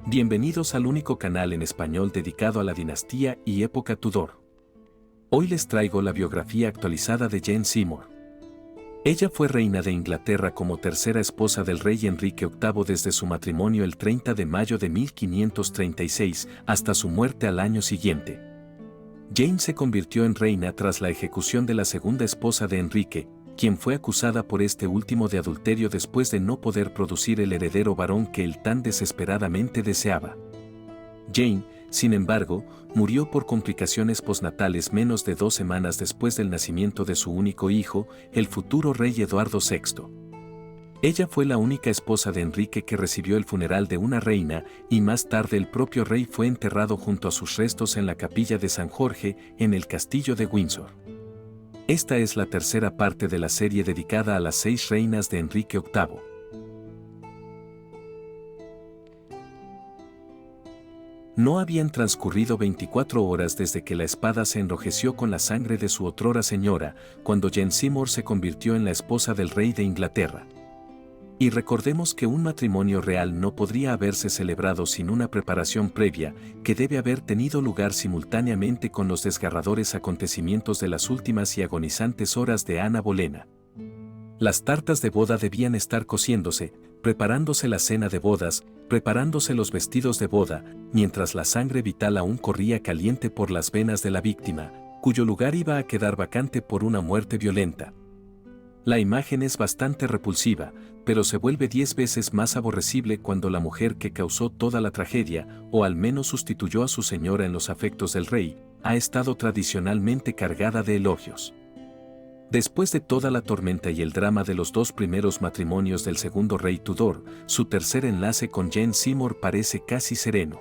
Bienvenidos al único canal en español dedicado a la dinastía y época Tudor. Hoy les traigo la biografía actualizada de Jane Seymour. Ella fue reina de Inglaterra como tercera esposa del rey Enrique VIII desde su matrimonio el 30 de mayo de 1536 hasta su muerte al año siguiente. Jane se convirtió en reina tras la ejecución de la segunda esposa de Enrique, quien fue acusada por este último de adulterio después de no poder producir el heredero varón que él tan desesperadamente deseaba. Jane, sin embargo, murió por complicaciones postnatales menos de 2 semanas después del nacimiento de su único hijo, el futuro rey Eduardo VI. Ella fue la única esposa de Enrique que recibió el funeral de una reina, y más tarde el propio rey fue enterrado junto a sus restos en la capilla de San Jorge, en el castillo de Windsor. Esta es la tercera parte de la serie dedicada a las 6 reinas de Enrique VIII. No habían transcurrido 24 horas desde que la espada se enrojeció con la sangre de su otrora señora, cuando Jane Seymour se convirtió en la esposa del rey de Inglaterra. Y recordemos que un matrimonio real no podría haberse celebrado sin una preparación previa, que debe haber tenido lugar simultáneamente con los desgarradores acontecimientos de las últimas y agonizantes horas de Ana Bolena. Las tartas de boda debían estar cociéndose, preparándose la cena de bodas, preparándose los vestidos de boda, mientras la sangre vital aún corría caliente por las venas de la víctima, cuyo lugar iba a quedar vacante por una muerte violenta. La imagen es bastante repulsiva, pero se vuelve 10 veces más aborrecible cuando la mujer que causó toda la tragedia, o al menos sustituyó a su señora en los afectos del rey, ha estado tradicionalmente cargada de elogios. Después de toda la tormenta y el drama de los 2 primeros matrimonios del segundo rey Tudor, su tercer enlace con Jane Seymour parece casi sereno.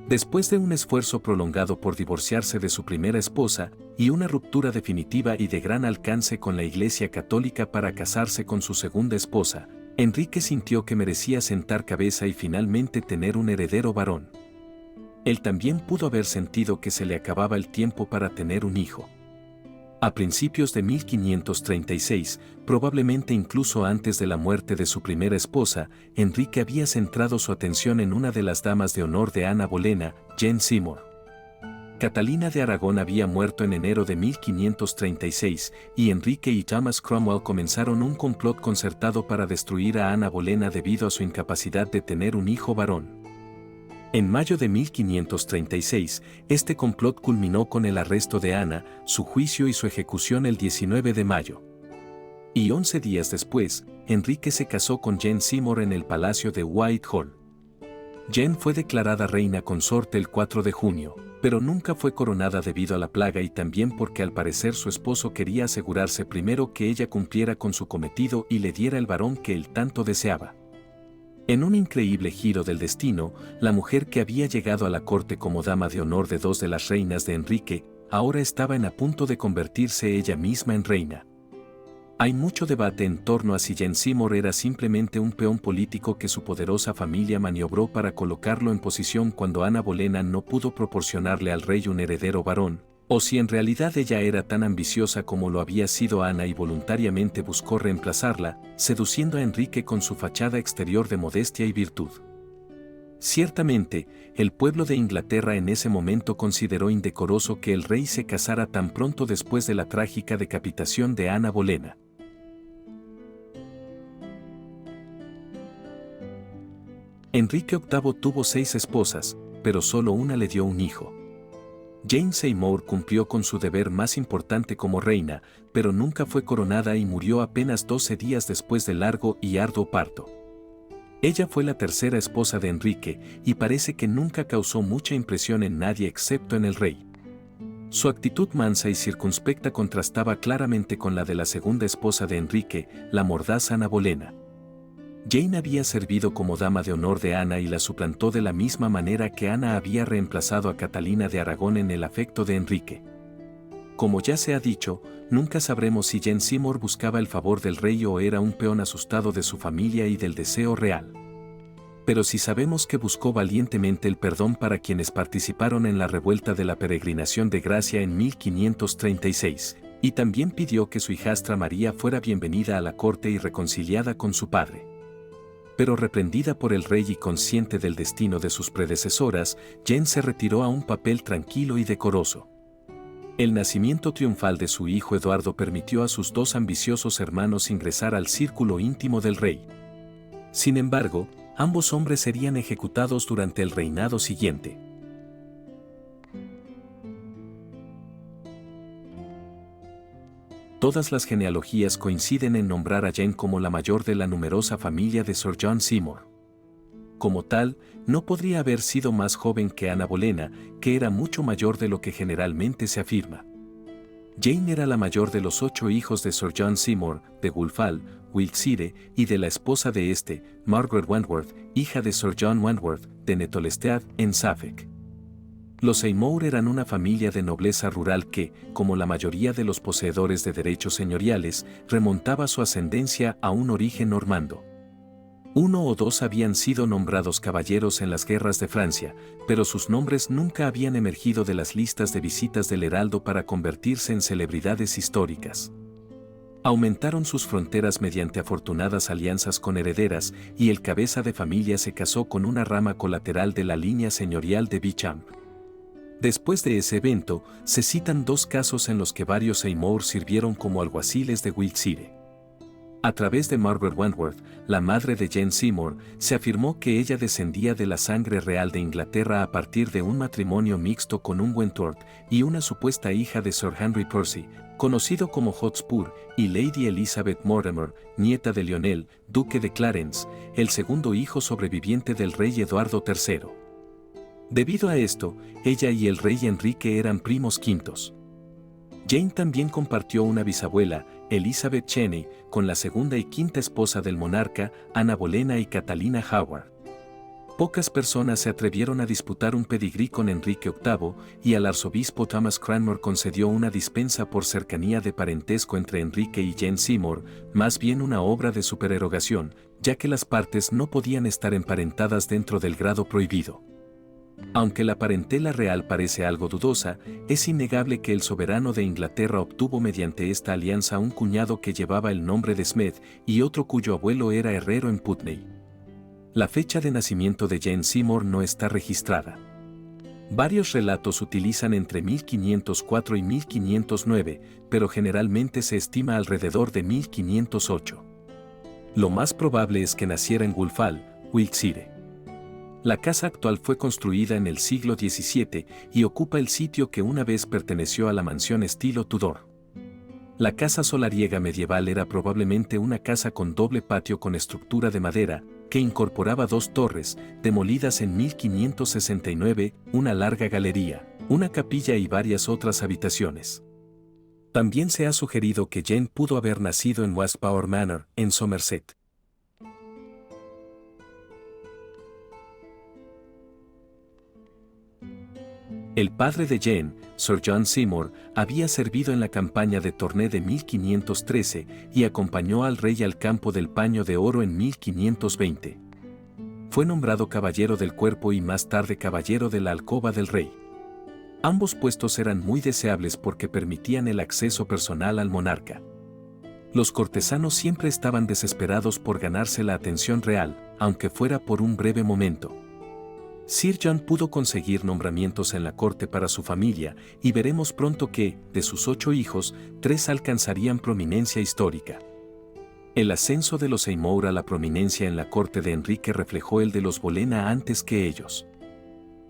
Después de un esfuerzo prolongado por divorciarse de su primera esposa, y una ruptura definitiva y de gran alcance con la Iglesia Católica para casarse con su segunda esposa, Enrique sintió que merecía sentar cabeza y finalmente tener un heredero varón. Él también pudo haber sentido que se le acababa el tiempo para tener un hijo. A principios de 1536, probablemente incluso antes de la muerte de su primera esposa, Enrique había centrado su atención en una de las damas de honor de Ana Bolena, Jane Seymour. Catalina de Aragón había muerto en enero de 1536, y Enrique y Thomas Cromwell comenzaron un complot concertado para destruir a Ana Bolena debido a su incapacidad de tener un hijo varón. En mayo de 1536, este complot culminó con el arresto de Ana, su juicio y su ejecución el 19 de mayo. Y 11 días después, Enrique se casó con Jane Seymour en el Palacio de Whitehall. Jane fue declarada reina consorte el 4 de junio, pero nunca fue coronada debido a la plaga y también porque al parecer su esposo quería asegurarse primero que ella cumpliera con su cometido y le diera el varón que él tanto deseaba. En un increíble giro del destino, la mujer que había llegado a la corte como dama de honor de 2 de las reinas de Enrique, ahora estaba a punto de convertirse ella misma en reina. Hay mucho debate en torno a si Jane Seymour era simplemente un peón político que su poderosa familia maniobró para colocarlo en posición cuando Ana Bolena no pudo proporcionarle al rey un heredero varón, o si en realidad ella era tan ambiciosa como lo había sido Ana y voluntariamente buscó reemplazarla, seduciendo a Enrique con su fachada exterior de modestia y virtud. Ciertamente, el pueblo de Inglaterra en ese momento consideró indecoroso que el rey se casara tan pronto después de la trágica decapitación de Ana Bolena. Enrique VIII tuvo 6 esposas, pero solo una le dio un hijo. Jane Seymour cumplió con su deber más importante como reina, pero nunca fue coronada y murió apenas 12 días después del largo y arduo parto. Ella fue la tercera esposa de Enrique, y parece que nunca causó mucha impresión en nadie excepto en el rey. Su actitud mansa y circunspecta contrastaba claramente con la de la segunda esposa de Enrique, la mordaz Ana Bolena. Jane había servido como dama de honor de Ana y la suplantó de la misma manera que Ana había reemplazado a Catalina de Aragón en el afecto de Enrique. Como ya se ha dicho, nunca sabremos si Jane Seymour buscaba el favor del rey o era un peón asustado de su familia y del deseo real. Pero sí sabemos que buscó valientemente el perdón para quienes participaron en la revuelta de la Peregrinación de Gracia en 1536, y también pidió que su hijastra María fuera bienvenida a la corte y reconciliada con su padre. Pero reprendida por el rey y consciente del destino de sus predecesoras, Jane se retiró a un papel tranquilo y decoroso. El nacimiento triunfal de su hijo Eduardo permitió a sus dos ambiciosos hermanos ingresar al círculo íntimo del rey. Sin embargo, ambos hombres serían ejecutados durante el reinado siguiente. Todas las genealogías coinciden en nombrar a Jane como la mayor de la numerosa familia de Sir John Seymour. Como tal, no podría haber sido más joven que Ana Bolena, que era mucho mayor de lo que generalmente se afirma. Jane era la mayor de los 8 hijos de Sir John Seymour, de Woolfall, Wiltshire, y de la esposa de este, Margaret Wentworth, hija de Sir John Wentworth, de Netolstead, en Suffolk. Los Seymour eran una familia de nobleza rural que, como la mayoría de los poseedores de derechos señoriales, remontaba su ascendencia a un origen normando. Uno o dos habían sido nombrados caballeros en las guerras de Francia, pero sus nombres nunca habían emergido de las listas de visitas del Heraldo para convertirse en celebridades históricas. Aumentaron sus fronteras mediante afortunadas alianzas con herederas, y el cabeza de familia se casó con una rama colateral de la línea señorial de Beauchamp. Después de ese evento, se citan 2 casos en los que varios Seymour sirvieron como alguaciles de Wiltshire. A través de Margaret Wentworth, la madre de Jane Seymour, se afirmó que ella descendía de la sangre real de Inglaterra a partir de un matrimonio mixto con un Wentworth y una supuesta hija de Sir Henry Percy, conocido como Hotspur, y Lady Elizabeth Mortimer, nieta de Lionel, duque de Clarence, el segundo hijo sobreviviente del rey Eduardo III. Debido a esto, ella y el rey Enrique eran primos quintos. Jane también compartió una bisabuela, Elizabeth Cheney, con la segunda y quinta esposa del monarca, Ana Bolena y Catalina Howard. Pocas personas se atrevieron a disputar un pedigrí con Enrique VIII, y al arzobispo Thomas Cranmer concedió una dispensa por cercanía de parentesco entre Enrique y Jane Seymour, más bien una obra de supererogación, ya que las partes no podían estar emparentadas dentro del grado prohibido. Aunque la parentela real parece algo dudosa, es innegable que el soberano de Inglaterra obtuvo mediante esta alianza un cuñado que llevaba el nombre de Smith y otro cuyo abuelo era herrero en Putney. La fecha de nacimiento de Jane Seymour no está registrada. Varios relatos utilizan entre 1504 y 1509, pero generalmente se estima alrededor de 1508. Lo más probable es que naciera en Woolfall, Wiltshire. La casa actual fue construida en el siglo XVII y ocupa el sitio que una vez perteneció a la mansión estilo Tudor. La casa solariega medieval era probablemente una casa con doble patio con estructura de madera, que incorporaba 2 torres, demolidas en 1569, una larga galería, una capilla y varias otras habitaciones. También se ha sugerido que Jane pudo haber nacido en Westbourne Manor, en Somerset. El padre de Jane, Sir John Seymour, había servido en la campaña de Tournai de 1513 y acompañó al rey al campo del Paño de Oro en 1520. Fue nombrado caballero del cuerpo y más tarde caballero de la alcoba del rey. Ambos puestos eran muy deseables porque permitían el acceso personal al monarca. Los cortesanos siempre estaban desesperados por ganarse la atención real, aunque fuera por un breve momento. Sir John pudo conseguir nombramientos en la corte para su familia, y veremos pronto que, de sus 8 hijos, 3 alcanzarían prominencia histórica. El ascenso de los Seymour a la prominencia en la corte de Enrique reflejó el de los Bolena antes que ellos.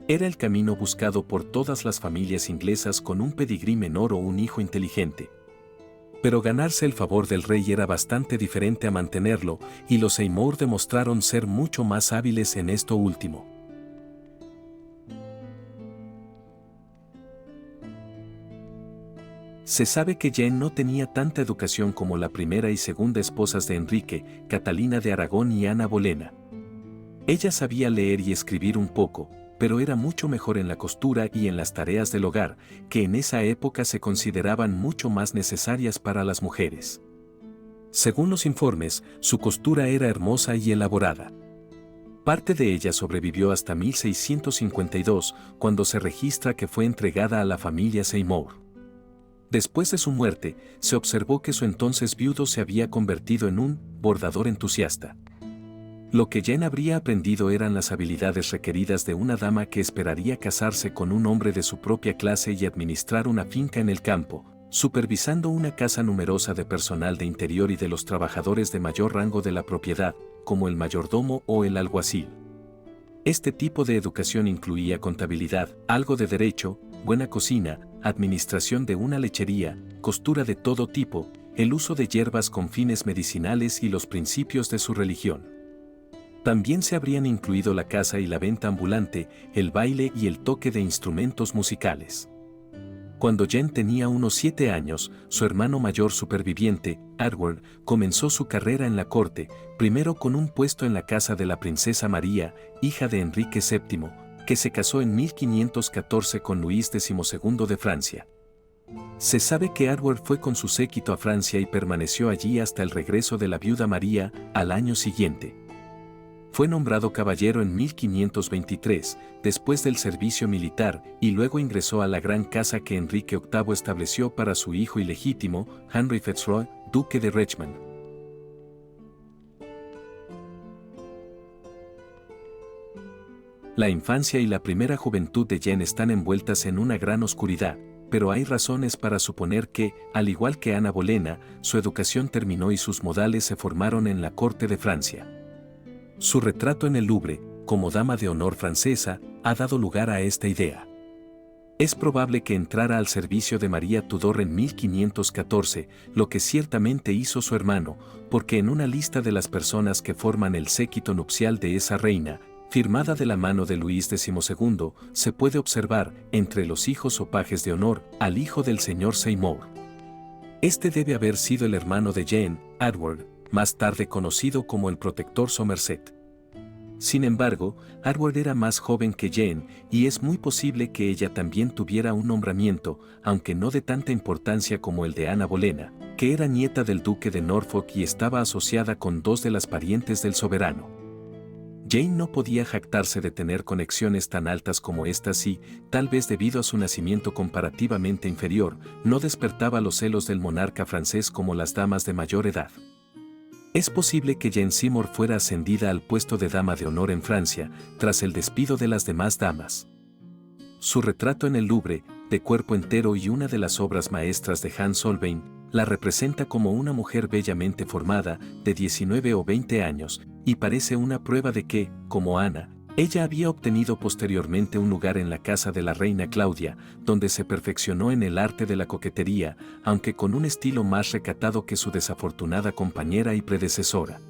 Era el camino buscado por todas las familias inglesas con un pedigrí menor o un hijo inteligente. Pero ganarse el favor del rey era bastante diferente a mantenerlo, y los Seymour demostraron ser mucho más hábiles en esto último. Se sabe que Jane no tenía tanta educación como la primera y segunda esposas de Enrique, Catalina de Aragón y Ana Bolena. Ella sabía leer y escribir un poco, pero era mucho mejor en la costura y en las tareas del hogar, que en esa época se consideraban mucho más necesarias para las mujeres. Según los informes, su costura era hermosa y elaborada. Parte de ella sobrevivió hasta 1652, cuando se registra que fue entregada a la familia Seymour. Después de su muerte, se observó que su entonces viudo se había convertido en un bordador entusiasta. Lo que Jane habría aprendido eran las habilidades requeridas de una dama que esperaría casarse con un hombre de su propia clase y administrar una finca en el campo, supervisando una casa numerosa de personal de interior y de los trabajadores de mayor rango de la propiedad, como el mayordomo o el alguacil. Este tipo de educación incluía contabilidad, algo de derecho, buena cocina, administración de una lechería, costura de todo tipo, el uso de hierbas con fines medicinales y los principios de su religión. También se habrían incluido la caza y la venta ambulante, el baile y el toque de instrumentos musicales. Cuando Jane tenía unos 7 años, su hermano mayor superviviente, Edward, comenzó su carrera en la corte, primero con un puesto en la casa de la princesa María, hija de Enrique VII, que se casó en 1514 con Luis XII de Francia. Se sabe que Edward fue con su séquito a Francia y permaneció allí hasta el regreso de la viuda María, al año siguiente. Fue nombrado caballero en 1523, después del servicio militar, y luego ingresó a la gran casa que Enrique VIII estableció para su hijo ilegítimo, Henry Fitzroy, duque de Richmond. La infancia y la primera juventud de Jane están envueltas en una gran oscuridad, pero hay razones para suponer que, al igual que Ana Bolena, su educación terminó y sus modales se formaron en la corte de Francia. Su retrato en el Louvre, como dama de honor francesa, ha dado lugar a esta idea. Es probable que entrara al servicio de María Tudor en 1514, lo que ciertamente hizo su hermano, porque en una lista de las personas que forman el séquito nupcial de esa reina, firmada de la mano de Luis XII, se puede observar, entre los hijos o pajes de honor, al hijo del señor Seymour. Este debe haber sido el hermano de Jane, Edward, más tarde conocido como el protector Somerset. Sin embargo, Edward era más joven que Jane, y es muy posible que ella también tuviera un nombramiento, aunque no de tanta importancia como el de Ana Bolena, que era nieta del duque de Norfolk y estaba asociada con 2 de las parientes del soberano. Jane no podía jactarse de tener conexiones tan altas como estas y, tal vez debido a su nacimiento comparativamente inferior, no despertaba los celos del monarca francés como las damas de mayor edad. Es posible que Jane Seymour fuera ascendida al puesto de dama de honor en Francia, tras el despido de las demás damas. Su retrato en el Louvre, de cuerpo entero y una de las obras maestras de Hans Holbein, la representa como una mujer bellamente formada, de 19 o 20 años, y parece una prueba de que, como Ana, ella había obtenido posteriormente un lugar en la casa de la reina Claudia, donde se perfeccionó en el arte de la coquetería, aunque con un estilo más recatado que su desafortunada compañera y predecesora.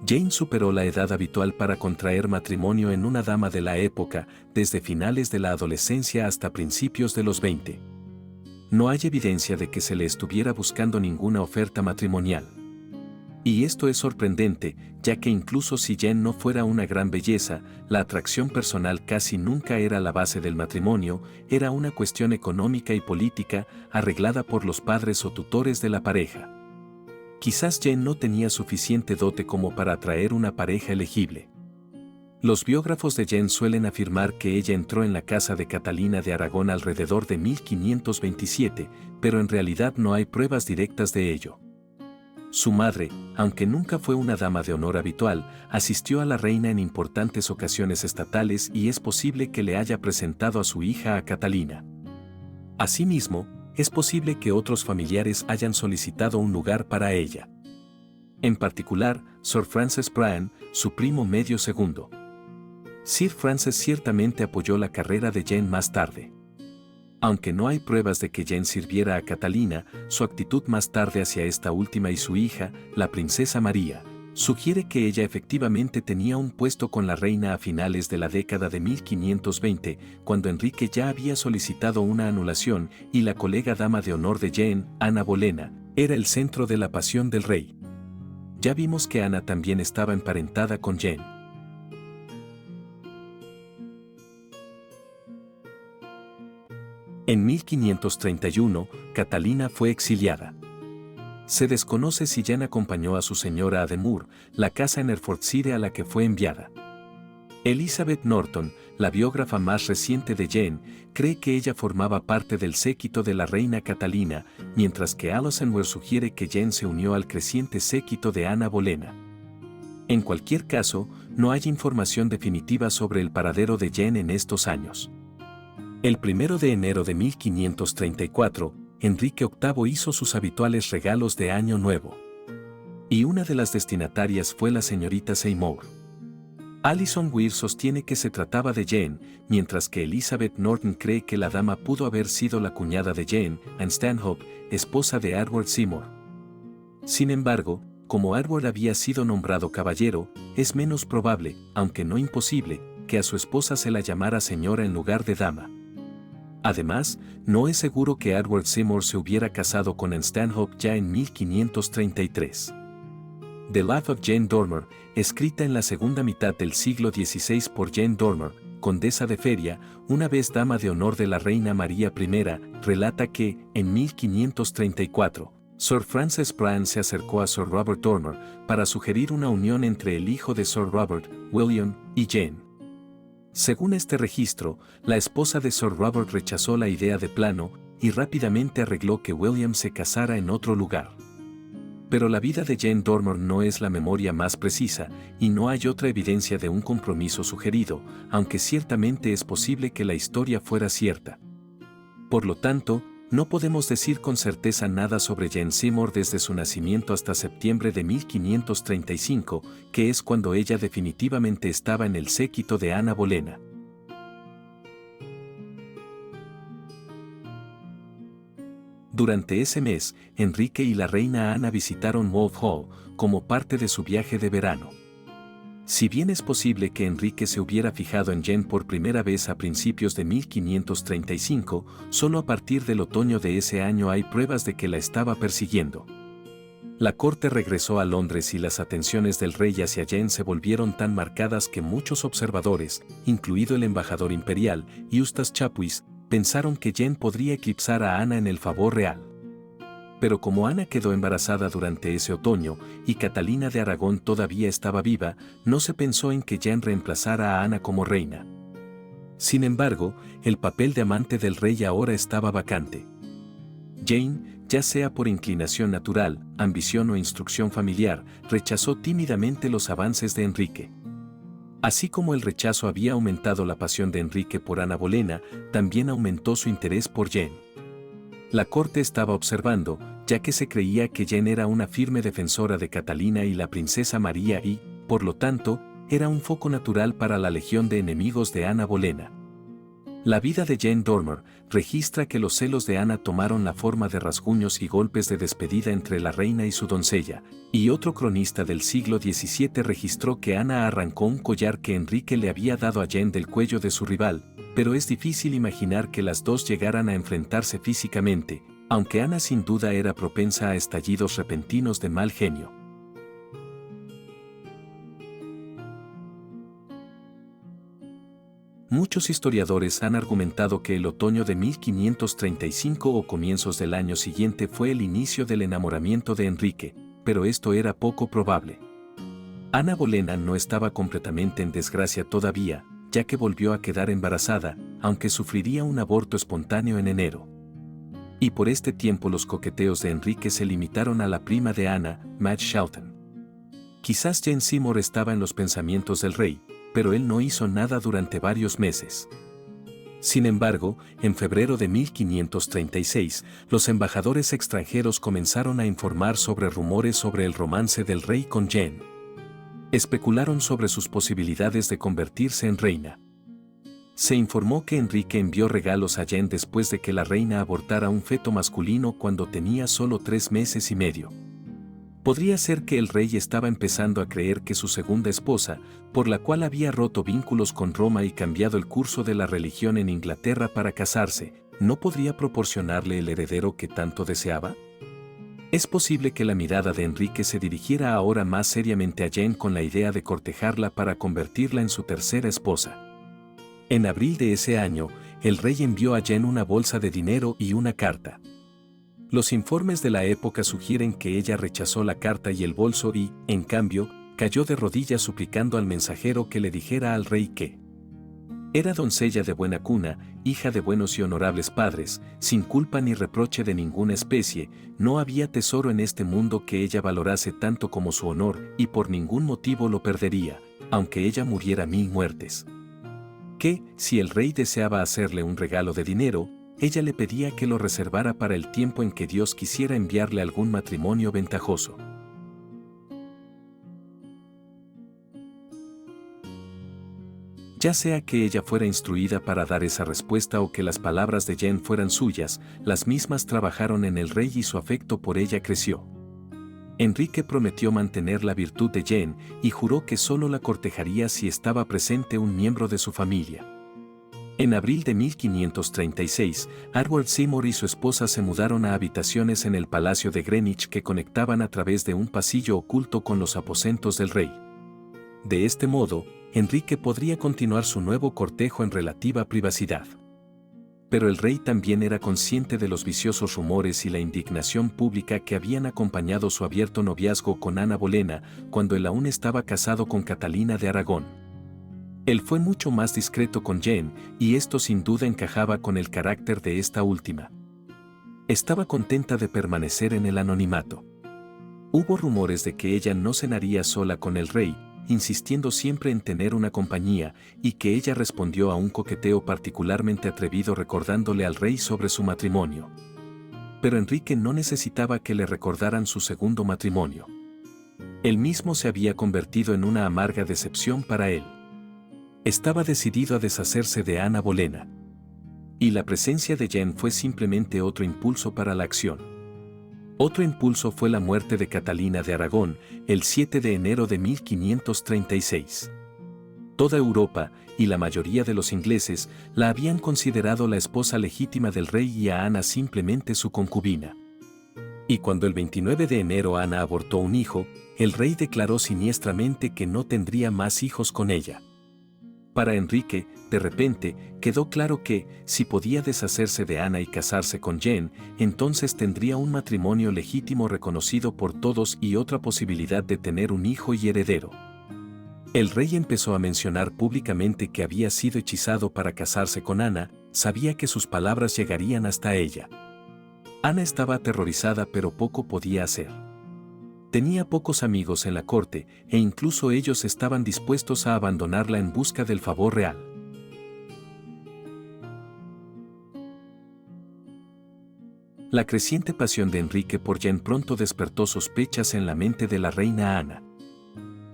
Jane superó la edad habitual para contraer matrimonio en una dama de la época, desde finales de la adolescencia hasta principios de los 20. No hay evidencia de que se le estuviera buscando ninguna oferta matrimonial. Y esto es sorprendente, ya que incluso si Jane no fuera una gran belleza, la atracción personal casi nunca era la base del matrimonio, era una cuestión económica y política, arreglada por los padres o tutores de la pareja. Quizás Jane no tenía suficiente dote como para atraer una pareja elegible. Los biógrafos de Jane suelen afirmar que ella entró en la casa de Catalina de Aragón alrededor de 1527, pero en realidad no hay pruebas directas de ello. Su madre, aunque nunca fue una dama de honor habitual, asistió a la reina en importantes ocasiones estatales y es posible que le haya presentado a su hija a Catalina. Asimismo, es posible que otros familiares hayan solicitado un lugar para ella. En particular, Sir Francis Bryan, su primo medio segundo. Sir Francis ciertamente apoyó la carrera de Jane más tarde. Aunque no hay pruebas de que Jane sirviera a Catalina, su actitud más tarde hacia esta última y su hija, la princesa María, sugiere que ella efectivamente tenía un puesto con la reina a finales de la década de 1520, cuando Enrique ya había solicitado una anulación y la colega dama de honor de Jane, Ana Bolena, era el centro de la pasión del rey. Ya vimos que Ana también estaba emparentada con Jane. En 1531, Catalina fue exiliada. Se desconoce si Jane acompañó a su señora a Demur, la casa en Hertfordshire a la que fue enviada. Elizabeth Norton, la biógrafa más reciente de Jane, cree que ella formaba parte del séquito de la reina Catalina, mientras que Alison Weir sugiere que Jane se unió al creciente séquito de Ana Bolena. En cualquier caso, no hay información definitiva sobre el paradero de Jane en estos años. El 1 de enero de 1534, Enrique VIII hizo sus habituales regalos de Año Nuevo. Y una de las destinatarias fue la señorita Seymour. Alison Weir sostiene que se trataba de Jane, mientras que Elizabeth Norton cree que la dama pudo haber sido la cuñada de Jane, Anne Stanhope, esposa de Edward Seymour. Sin embargo, como Edward había sido nombrado caballero, es menos probable, aunque no imposible, que a su esposa se la llamara señora en lugar de dama. Además, no es seguro que Edward Seymour se hubiera casado con Anne Stanhope ya en 1533. The Life of Jane Dormer, escrita en la segunda mitad del siglo XVI por Jane Dormer, condesa de Feria, una vez dama de honor de la reina María I, relata que, en 1534, Sir Francis Bryan se acercó a Sir Robert Dormer para sugerir una unión entre el hijo de Sir Robert, William, y Jane. Según este registro, la esposa de Sir Robert rechazó la idea de plano y rápidamente arregló que William se casara en otro lugar. Pero la vida de Jane Dormer no es la memoria más precisa y no hay otra evidencia de un compromiso sugerido, aunque ciertamente es posible que la historia fuera cierta. Por lo tanto, no podemos decir con certeza nada sobre Jane Seymour desde su nacimiento hasta septiembre de 1535, que es cuando ella definitivamente estaba en el séquito de Ana Bolena. Durante ese mes, Enrique y la reina Ana visitaron Wolf Hall como parte de su viaje de verano. Si bien es posible que Enrique se hubiera fijado en Jane por primera vez a principios de 1535, solo a partir del otoño de ese año hay pruebas de que la estaba persiguiendo. La corte regresó a Londres y las atenciones del rey hacia Jane se volvieron tan marcadas que muchos observadores, incluido el embajador imperial, Eustace Chapuis, pensaron que Jane podría eclipsar a Ana en el favor real. Pero como Ana quedó embarazada durante ese otoño y Catalina de Aragón todavía estaba viva, no se pensó en que Jane reemplazara a Ana como reina. Sin embargo, el papel de amante del rey ahora estaba vacante. Jane, ya sea por inclinación natural, ambición o instrucción familiar, rechazó tímidamente los avances de Enrique. Así como el rechazo había aumentado la pasión de Enrique por Ana Bolena, también aumentó su interés por Jane. La corte estaba observando, ya que se creía que Jane era una firme defensora de Catalina y la princesa María y, por lo tanto, era un foco natural para la legión de enemigos de Ana Bolena. La vida de Jane Dormer registra que los celos de Ana tomaron la forma de rasguños y golpes de despedida entre la reina y su doncella, y otro cronista del siglo XVII registró que Ana arrancó un collar que Enrique le había dado a Jane del cuello de su rival, pero es difícil imaginar que las dos llegaran a enfrentarse físicamente, aunque Ana sin duda era propensa a estallidos repentinos de mal genio. Muchos historiadores han argumentado que el otoño de 1535 o comienzos del año siguiente fue el inicio del enamoramiento de Enrique, pero esto era poco probable. Ana Bolena no estaba completamente en desgracia todavía, ya que volvió a quedar embarazada, aunque sufriría un aborto espontáneo en enero. Y por este tiempo los coqueteos de Enrique se limitaron a la prima de Ana, Madge Shelton. Quizás Jane Seymour estaba en los pensamientos del rey, pero él no hizo nada durante varios meses. Sin embargo, en febrero de 1536, los embajadores extranjeros comenzaron a informar sobre rumores sobre el romance del rey con Jane. Especularon sobre sus posibilidades de convertirse en reina. Se informó que Enrique envió regalos a Jane después de que la reina abortara un feto masculino cuando tenía solo 3 meses y medio. Podría ser que el rey estaba empezando a creer que su segunda esposa, por la cual había roto vínculos con Roma y cambiado el curso de la religión en Inglaterra para casarse, ¿no podría proporcionarle el heredero que tanto deseaba? Es posible que la mirada de Enrique se dirigiera ahora más seriamente a Jane con la idea de cortejarla para convertirla en su tercera esposa. En abril de ese año, el rey envió a Jane una bolsa de dinero y una carta. Los informes de la época sugieren que ella rechazó la carta y el bolso y, en cambio, cayó de rodillas suplicando al mensajero que le dijera al rey que era doncella de buena cuna, hija de buenos y honorables padres, sin culpa ni reproche de ninguna especie, no había tesoro en este mundo que ella valorase tanto como su honor, y por ningún motivo lo perdería, aunque ella muriera 1000 muertes. Que, si el rey deseaba hacerle un regalo de dinero, ella le pedía que lo reservara para el tiempo en que Dios quisiera enviarle algún matrimonio ventajoso. Ya sea que ella fuera instruida para dar esa respuesta o que las palabras de Jane fueran suyas, las mismas trabajaron en el rey y su afecto por ella creció. Enrique prometió mantener la virtud de Jane y juró que solo la cortejaría si estaba presente un miembro de su familia. En abril de 1536, Edward Seymour y su esposa se mudaron a habitaciones en el Palacio de Greenwich que conectaban a través de un pasillo oculto con los aposentos del rey. De este modo, Enrique podría continuar su nuevo cortejo en relativa privacidad. Pero el rey también era consciente de los viciosos rumores y la indignación pública que habían acompañado su abierto noviazgo con Ana Bolena cuando él aún estaba casado con Catalina de Aragón. Él fue mucho más discreto con Jane, y esto sin duda encajaba con el carácter de esta última. Estaba contenta de permanecer en el anonimato. Hubo rumores de que ella no cenaría sola con el rey, insistiendo siempre en tener una compañía, y que ella respondió a un coqueteo particularmente atrevido recordándole al rey sobre su matrimonio. Pero Enrique no necesitaba que le recordaran su segundo matrimonio. Él mismo se había convertido en una amarga decepción para él. Estaba decidido a deshacerse de Ana Bolena. Y la presencia de Jane fue simplemente otro impulso para la acción. Otro impulso fue la muerte de Catalina de Aragón, el 7 de enero de 1536. Toda Europa, y la mayoría de los ingleses, la habían considerado la esposa legítima del rey y a Ana simplemente su concubina. Y cuando el 29 de enero Ana abortó un hijo, el rey declaró siniestramente que no tendría más hijos con ella. Para Enrique, de repente, quedó claro que, si podía deshacerse de Ana y casarse con Jane, entonces tendría un matrimonio legítimo reconocido por todos y otra posibilidad de tener un hijo y heredero. El rey empezó a mencionar públicamente que había sido hechizado para casarse con Ana, sabía que sus palabras llegarían hasta ella. Ana estaba aterrorizada pero poco podía hacer. Tenía pocos amigos en la corte, e incluso ellos estaban dispuestos a abandonarla en busca del favor real. La creciente pasión de Enrique por Jane pronto despertó sospechas en la mente de la reina Ana.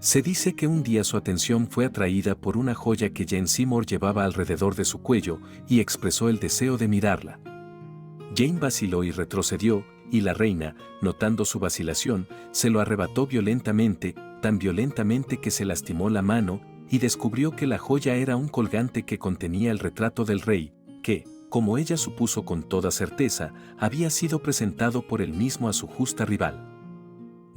Se dice que un día su atención fue atraída por una joya que Jane Seymour llevaba alrededor de su cuello y expresó el deseo de mirarla. Jane vaciló y retrocedió, y la reina, notando su vacilación, se lo arrebató violentamente, tan violentamente que se lastimó la mano, y descubrió que la joya era un colgante que contenía el retrato del rey, que, como ella supuso con toda certeza, había sido presentado por él mismo a su justa rival.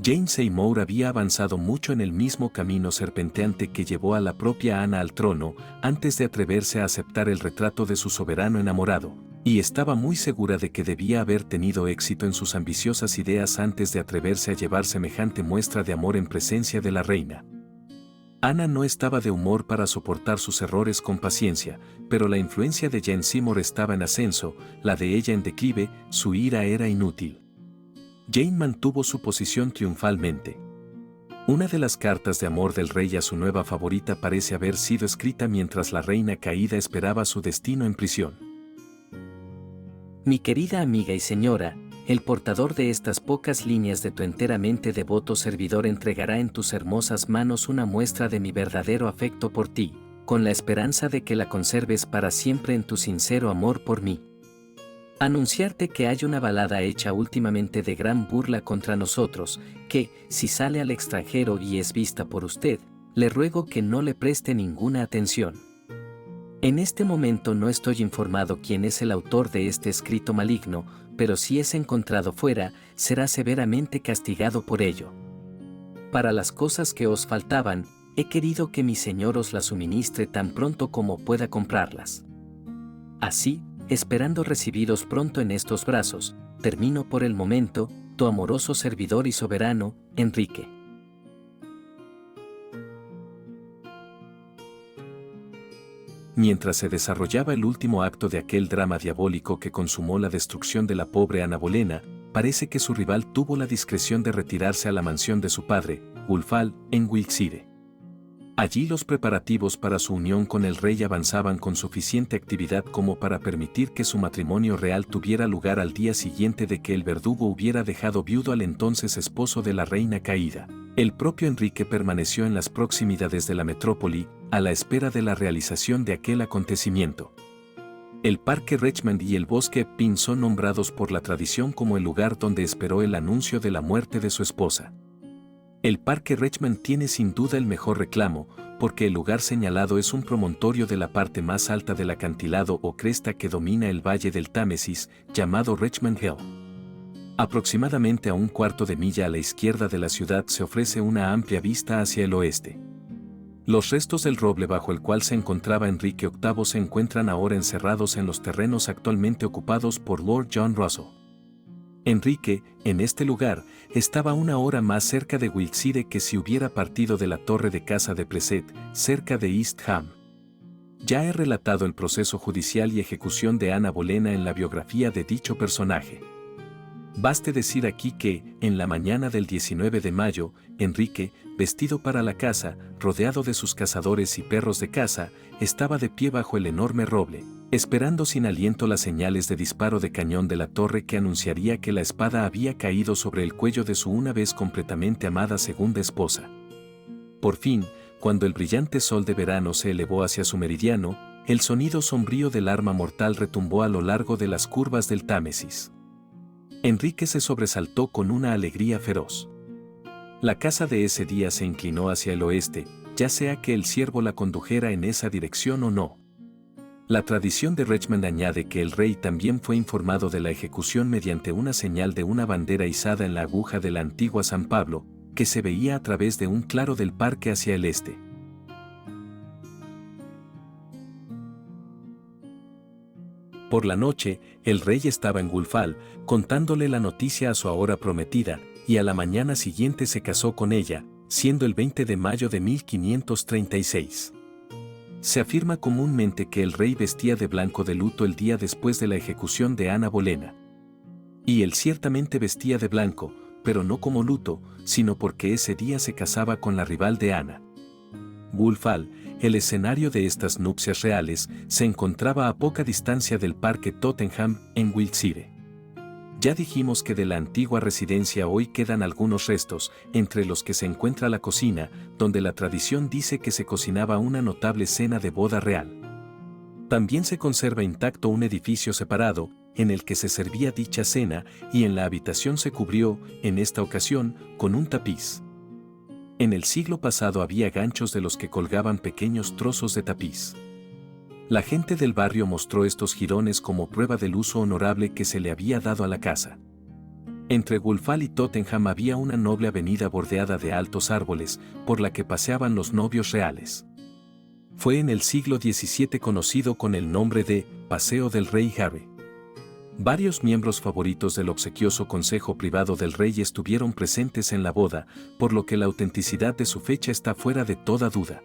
Jane Seymour había avanzado mucho en el mismo camino serpenteante que llevó a la propia Ana al trono, antes de atreverse a aceptar el retrato de su soberano enamorado, y estaba muy segura de que debía haber tenido éxito en sus ambiciosas ideas antes de atreverse a llevar semejante muestra de amor en presencia de la reina. Ana no estaba de humor para soportar sus errores con paciencia, pero la influencia de Jane Seymour estaba en ascenso, la de ella en declive, su ira era inútil. Jane mantuvo su posición triunfalmente. Una de las cartas de amor del rey a su nueva favorita parece haber sido escrita mientras la reina caída esperaba su destino en prisión. Mi querida amiga y señora, el portador de estas pocas líneas de tu enteramente devoto servidor entregará en tus hermosas manos una muestra de mi verdadero afecto por ti, con la esperanza de que la conserves para siempre en tu sincero amor por mí. Anunciarte que hay una balada hecha últimamente de gran burla contra nosotros, que, si sale al extranjero y es vista por usted, le ruego que no le preste ninguna atención. En este momento no estoy informado quién es el autor de este escrito maligno, pero si es encontrado fuera, será severamente castigado por ello. Para las cosas que os faltaban, he querido que mi señor os las suministre tan pronto como pueda comprarlas. Así, esperando recibiros pronto en estos brazos, termino por el momento, tu amoroso servidor y soberano, Enrique. Mientras se desarrollaba el último acto de aquel drama diabólico que consumó la destrucción de la pobre Ana Bolena, parece que su rival tuvo la discreción de retirarse a la mansión de su padre, Wulfall, en Wiltshire. Allí los preparativos para su unión con el rey avanzaban con suficiente actividad como para permitir que su matrimonio real tuviera lugar al día siguiente de que el verdugo hubiera dejado viudo al entonces esposo de la reina caída. El propio Enrique permaneció en las proximidades de la metrópoli, a la espera de la realización de aquel acontecimiento. El Parque Richmond y el Bosque Pin son nombrados por la tradición como el lugar donde esperó el anuncio de la muerte de su esposa. El Parque Richmond tiene sin duda el mejor reclamo, porque el lugar señalado es un promontorio de la parte más alta del acantilado o cresta que domina el valle del Támesis, llamado Richmond Hill. Aproximadamente a un cuarto de milla a la izquierda de la ciudad se ofrece una amplia vista hacia el oeste. Los restos del roble bajo el cual se encontraba Enrique VIII se encuentran ahora encerrados en los terrenos actualmente ocupados por Lord John Russell. Enrique, en este lugar, estaba una hora más cerca de Wiltshire que si hubiera partido de la torre de Casa de Preset, cerca de East Ham. Ya he relatado el proceso judicial y ejecución de Ana Bolena en la biografía de dicho personaje. Baste decir aquí que, en la mañana del 19 de mayo, Enrique, vestido para la caza, rodeado de sus cazadores y perros de caza, estaba de pie bajo el enorme roble, esperando sin aliento las señales de disparo de cañón de la torre que anunciaría que la espada había caído sobre el cuello de su una vez completamente amada segunda esposa. Por fin, cuando el brillante sol de verano se elevó hacia su meridiano, el sonido sombrío del arma mortal retumbó a lo largo de las curvas del Támesis. Enrique se sobresaltó con una alegría feroz. La caza de ese día se inclinó hacia el oeste, ya sea que el ciervo la condujera en esa dirección o no. La tradición de Richmond añade que el rey también fue informado de la ejecución mediante una señal de una bandera izada en la aguja de la antigua San Pablo, que se veía a través de un claro del parque hacia el este. Por la noche, el rey estaba en Wulfall, contándole la noticia a su ahora prometida, y a la mañana siguiente se casó con ella, siendo el 20 de mayo de 1536. Se afirma comúnmente que el rey vestía de blanco de luto el día después de la ejecución de Ana Bolena. Y él ciertamente vestía de blanco, pero no como luto, sino porque ese día se casaba con la rival de Ana. Wulfall, el escenario de estas nupcias reales, se encontraba a poca distancia del Parque Tottenham, en Wiltshire. Ya dijimos que de la antigua residencia hoy quedan algunos restos, entre los que se encuentra la cocina, donde la tradición dice que se cocinaba una notable cena de boda real. También se conserva intacto un edificio separado, en el que se servía dicha cena, y en la habitación se cubrió, en esta ocasión, con un tapiz. En el siglo pasado había ganchos de los que colgaban pequeños trozos de tapiz. La gente del barrio mostró estos jirones como prueba del uso honorable que se le había dado a la casa. Entre Wulfall y Tottenham había una noble avenida bordeada de altos árboles, por la que paseaban los novios reales. Fue en el siglo XVII conocido con el nombre de Paseo del Rey Harry. Varios miembros favoritos del obsequioso consejo privado del rey estuvieron presentes en la boda, por lo que la autenticidad de su fecha está fuera de toda duda.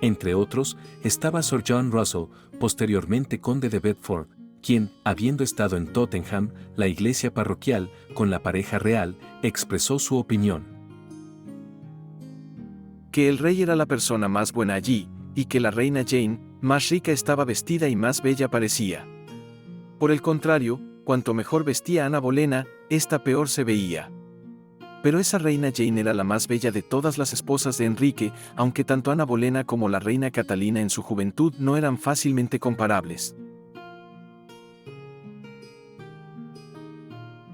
Entre otros, estaba Sir John Russell, posteriormente conde de Bedford, quien, habiendo estado en Tottenham, la iglesia parroquial, con la pareja real, expresó su opinión. Que el rey era la persona más buena allí, y que la reina Jane, más rica estaba vestida y más bella parecía. Por el contrario, cuanto mejor vestía Ana Bolena, ésta peor se veía. Pero esa reina Jane era la más bella de todas las esposas de Enrique, aunque tanto Ana Bolena como la reina Catalina en su juventud no eran fácilmente comparables.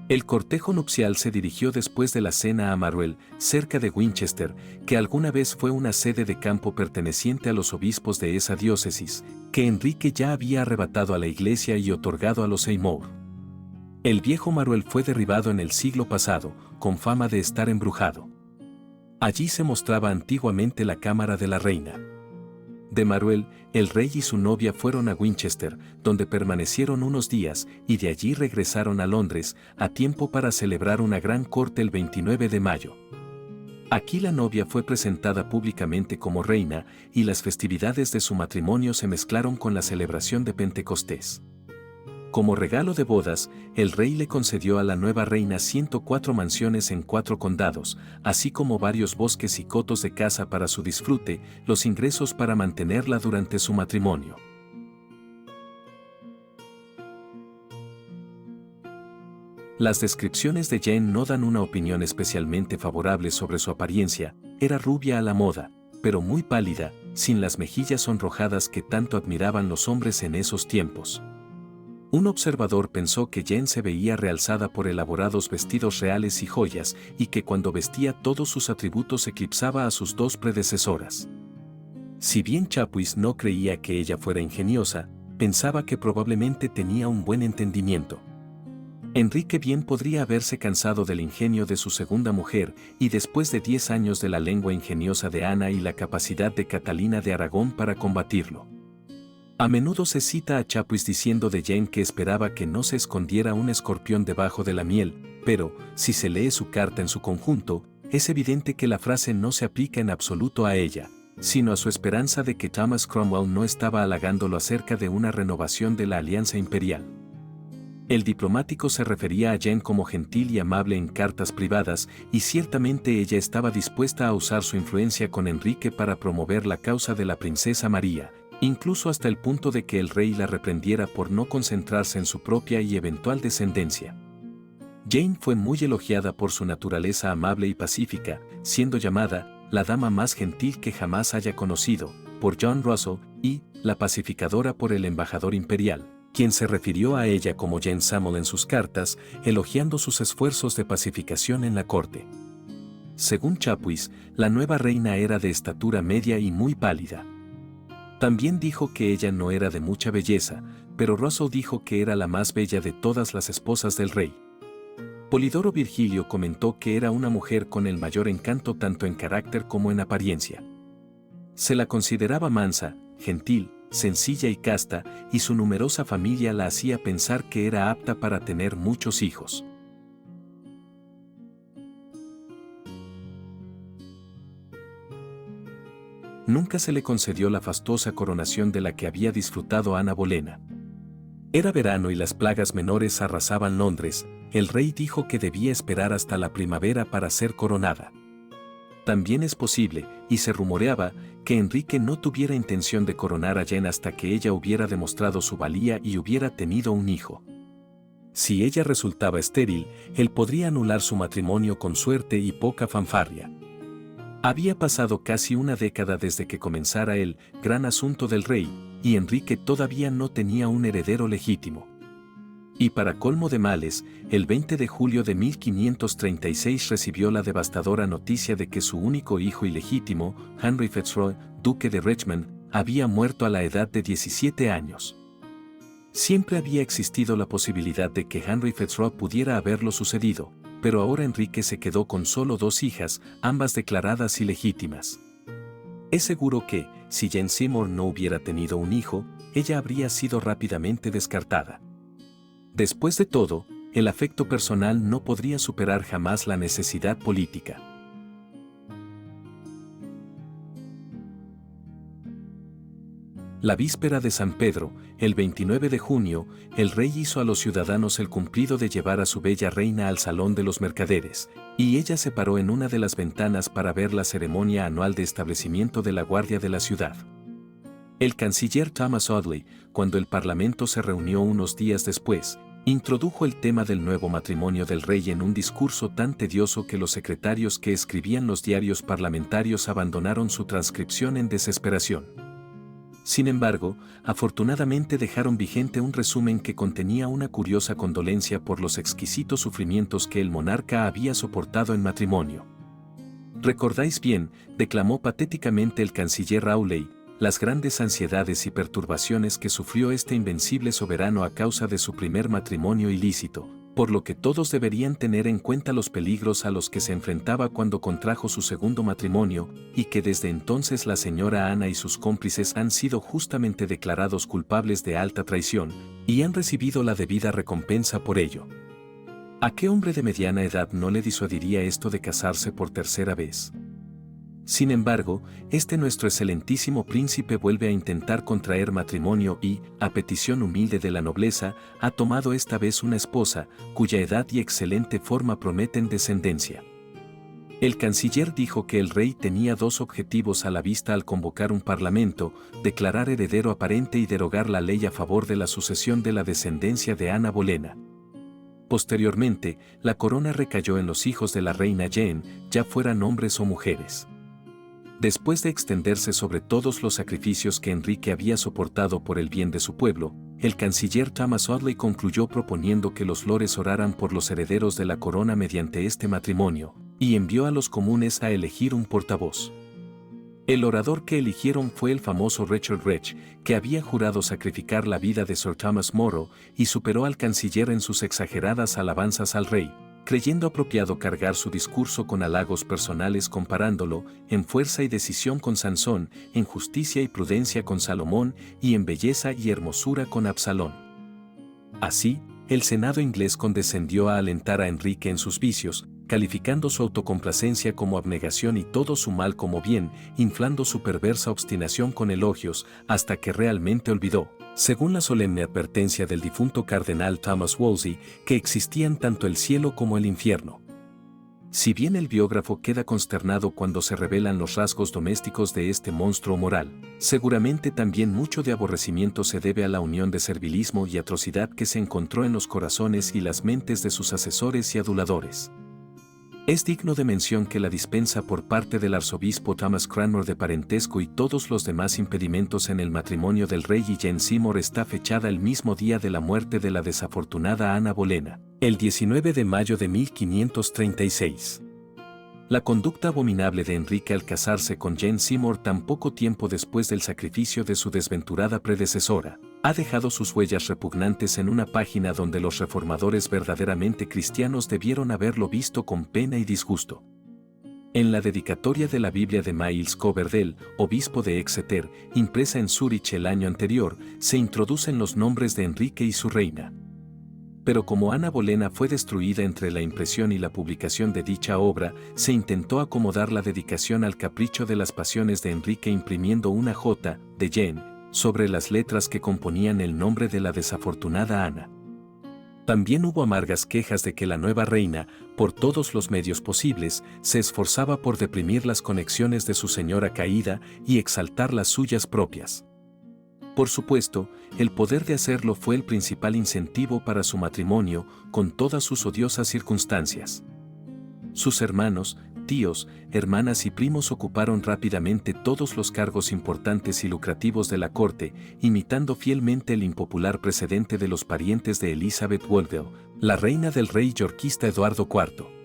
El cortejo nupcial se dirigió después de la cena a Maruel, cerca de Winchester, que alguna vez fue una sede de campo perteneciente a los obispos de esa diócesis, que Enrique ya había arrebatado a la iglesia y otorgado a los Seymour. El viejo Maruel fue derribado en el siglo pasado, con fama de estar embrujado. Allí se mostraba antiguamente la cámara de la reina. De Maruel, el rey y su novia fueron a Winchester, donde permanecieron unos días, y de allí regresaron a Londres, a tiempo para celebrar una gran corte el 29 de mayo. Aquí la novia fue presentada públicamente como reina y las festividades de su matrimonio se mezclaron con la celebración de Pentecostés. Como regalo de bodas, el rey le concedió a la nueva reina 104 mansiones en 4 condados, así como varios bosques y cotos de caza para su disfrute, los ingresos para mantenerla durante su matrimonio. Las descripciones de Jane no dan una opinión especialmente favorable sobre su apariencia. Era rubia a la moda, pero muy pálida, sin las mejillas sonrojadas que tanto admiraban los hombres en esos tiempos. Un observador pensó que Jane se veía realzada por elaborados vestidos reales y joyas, y que cuando vestía todos sus atributos eclipsaba a sus 2 predecesoras. Si bien Chapuis no creía que ella fuera ingeniosa, pensaba que probablemente tenía un buen entendimiento. Enrique bien podría haberse cansado del ingenio de su segunda mujer, y después de 10 años de la lengua ingeniosa de Ana y la capacidad de Catalina de Aragón para combatirlo. A menudo se cita a Chapuis diciendo de Jane que esperaba que no se escondiera un escorpión debajo de la miel, pero, si se lee su carta en su conjunto, es evidente que la frase no se aplica en absoluto a ella, sino a su esperanza de que Thomas Cromwell no estaba halagándolo acerca de una renovación de la alianza imperial. El diplomático se refería a Jane como gentil y amable en cartas privadas, y ciertamente ella estaba dispuesta a usar su influencia con Enrique para promover la causa de la princesa María, incluso hasta el punto de que el rey la reprendiera por no concentrarse en su propia y eventual descendencia. Jane fue muy elogiada por su naturaleza amable y pacífica, siendo llamada la dama más gentil que jamás haya conocido, por John Russell, y la pacificadora por el embajador imperial, quien se refirió a ella como Jane Samuel en sus cartas, elogiando sus esfuerzos de pacificación en la corte. Según Chapuis, la nueva reina era de estatura media y muy pálida. También dijo que ella no era de mucha belleza, pero Russell dijo que era la más bella de todas las esposas del rey. Polidoro Virgilio comentó que era una mujer con el mayor encanto tanto en carácter como en apariencia. Se la consideraba mansa, gentil, sencilla y casta, y su numerosa familia la hacía pensar que era apta para tener muchos hijos. Nunca se le concedió la fastuosa coronación de la que había disfrutado Ana Bolena. Era verano y las plagas menores arrasaban Londres. El rey dijo que debía esperar hasta la primavera para ser coronada. También es posible, y se rumoreaba, que Enrique no tuviera intención de coronar a Jane hasta que ella hubiera demostrado su valía y hubiera tenido un hijo. Si ella resultaba estéril, él podría anular su matrimonio con suerte y poca fanfarria. Había pasado casi una década desde que comenzara el gran asunto del rey, y Enrique todavía no tenía un heredero legítimo. Y para colmo de males, el 20 de julio de 1536 recibió la devastadora noticia de que su único hijo ilegítimo, Henry Fitzroy, duque de Richmond, había muerto a la edad de 17 años. Siempre había existido la posibilidad de que Henry Fitzroy pudiera haberlo sucedido, pero ahora Enrique se quedó con solo 2 hijas, ambas declaradas ilegítimas. Es seguro que, si Jane Seymour no hubiera tenido un hijo, ella habría sido rápidamente descartada. Después de todo, el afecto personal no podría superar jamás la necesidad política. La víspera de San Pedro, el 29 de junio, el rey hizo a los ciudadanos el cumplido de llevar a su bella reina al salón de los mercaderes, y ella se paró en una de las ventanas para ver la ceremonia anual de establecimiento de la guardia de la ciudad. El canciller Thomas Audley, cuando el parlamento se reunió unos días después, introdujo el tema del nuevo matrimonio del rey en un discurso tan tedioso que los secretarios que escribían los diarios parlamentarios abandonaron su transcripción en desesperación. Sin embargo, afortunadamente dejaron vigente un resumen que contenía una curiosa condolencia por los exquisitos sufrimientos que el monarca había soportado en matrimonio. «Recordáis bien», declamó patéticamente el canciller Rowley, «las grandes ansiedades y perturbaciones que sufrió este invencible soberano a causa de su primer matrimonio ilícito, por lo que todos deberían tener en cuenta los peligros a los que se enfrentaba cuando contrajo su segundo matrimonio, y que desde entonces la señora Ana y sus cómplices han sido justamente declarados culpables de alta traición, y han recibido la debida recompensa por ello». ¿A qué hombre de mediana edad no le disuadiría esto de casarse por tercera vez? Sin embargo, nuestro excelentísimo príncipe vuelve a intentar contraer matrimonio y, a petición humilde de la nobleza, ha tomado esta vez una esposa, cuya edad y excelente forma prometen descendencia. El canciller dijo que el rey tenía dos objetivos a la vista al convocar un parlamento: declarar heredero aparente y derogar la ley a favor de la sucesión de la descendencia de Ana Bolena. Posteriormente, la corona recayó en los hijos de la reina Jane, ya fueran hombres o mujeres. Después de extenderse sobre todos los sacrificios que Enrique había soportado por el bien de su pueblo, el canciller Thomas Audley concluyó proponiendo que los lores oraran por los herederos de la corona mediante este matrimonio, y envió a los comunes a elegir un portavoz. El orador que eligieron fue el famoso Richard Rich, que había jurado sacrificar la vida de Sir Thomas More, y superó al canciller en sus exageradas alabanzas al rey, creyendo apropiado cargar su discurso con halagos personales comparándolo, en fuerza y decisión con Sansón, en justicia y prudencia con Salomón, y en belleza y hermosura con Absalón. Así, el Senado inglés condescendió a alentar a Enrique en sus vicios, calificando su autocomplacencia como abnegación y todo su mal como bien, inflando su perversa obstinación con elogios, hasta que realmente olvidó, según la solemne advertencia del difunto cardenal Thomas Wolsey, que existían tanto el cielo como el infierno. Si bien el biógrafo queda consternado cuando se revelan los rasgos domésticos de este monstruo moral, seguramente también mucho de aborrecimiento se debe a la unión de servilismo y atrocidad que se encontró en los corazones y las mentes de sus asesores y aduladores. Es digno de mención que la dispensa por parte del arzobispo Thomas Cranmer de parentesco y todos los demás impedimentos en el matrimonio del rey y Jane Seymour está fechada el mismo día de la muerte de la desafortunada Ana Bolena, el 19 de mayo de 1536. La conducta abominable de Enrique al casarse con Jane Seymour tan poco tiempo después del sacrificio de su desventurada predecesora, ha dejado sus huellas repugnantes en una página donde los reformadores verdaderamente cristianos debieron haberlo visto con pena y disgusto. En la dedicatoria de la Biblia de Miles Coverdale, obispo de Exeter, impresa en Zúrich el año anterior, se introducen los nombres de Enrique y su reina. Pero como Ana Bolena fue destruida entre la impresión y la publicación de dicha obra, se intentó acomodar la dedicación al capricho de las pasiones de Enrique imprimiendo una J, de Jane, sobre las letras que componían el nombre de la desafortunada Ana. También hubo amargas quejas de que la nueva reina, por todos los medios posibles, se esforzaba por deprimir las conexiones de su señora caída y exaltar las suyas propias. Por supuesto, el poder de hacerlo fue el principal incentivo para su matrimonio, con todas sus odiosas circunstancias. Sus hermanos, tíos, hermanas y primos ocuparon rápidamente todos los cargos importantes y lucrativos de la corte, imitando fielmente el impopular precedente de los parientes de Elizabeth Woodville, la reina del rey yorkista Eduardo IV.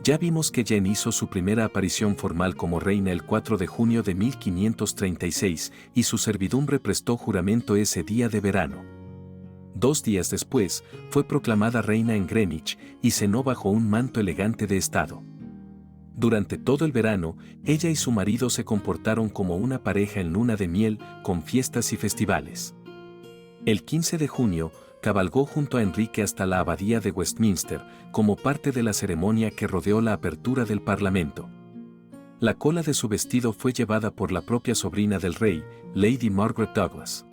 Ya vimos que Jane hizo su primera aparición formal como reina el 4 de junio de 1536 y su servidumbre prestó juramento ese día de verano. 2 días después, fue proclamada reina en Greenwich y cenó bajo un manto elegante de estado. Durante todo el verano, ella y su marido se comportaron como una pareja en luna de miel, con fiestas y festivales. El 15 de junio, cabalgó junto a Enrique hasta la abadía de Westminster, como parte de la ceremonia que rodeó la apertura del Parlamento. La cola de su vestido fue llevada por la propia sobrina del rey, Lady Margaret Douglas.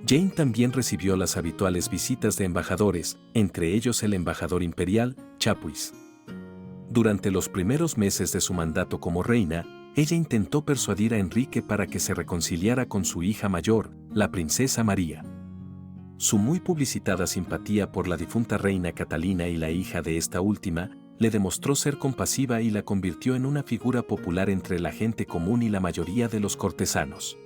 Jane también recibió las habituales visitas de embajadores, entre ellos el embajador imperial, Chapuis. Durante los primeros meses de su mandato como reina, ella intentó persuadir a Enrique para que se reconciliara con su hija mayor, la princesa María. Su muy publicitada simpatía por la difunta reina Catalina y la hija de esta última, le demostró ser compasiva y la convirtió en una figura popular entre la gente común y la mayoría de los cortesanos.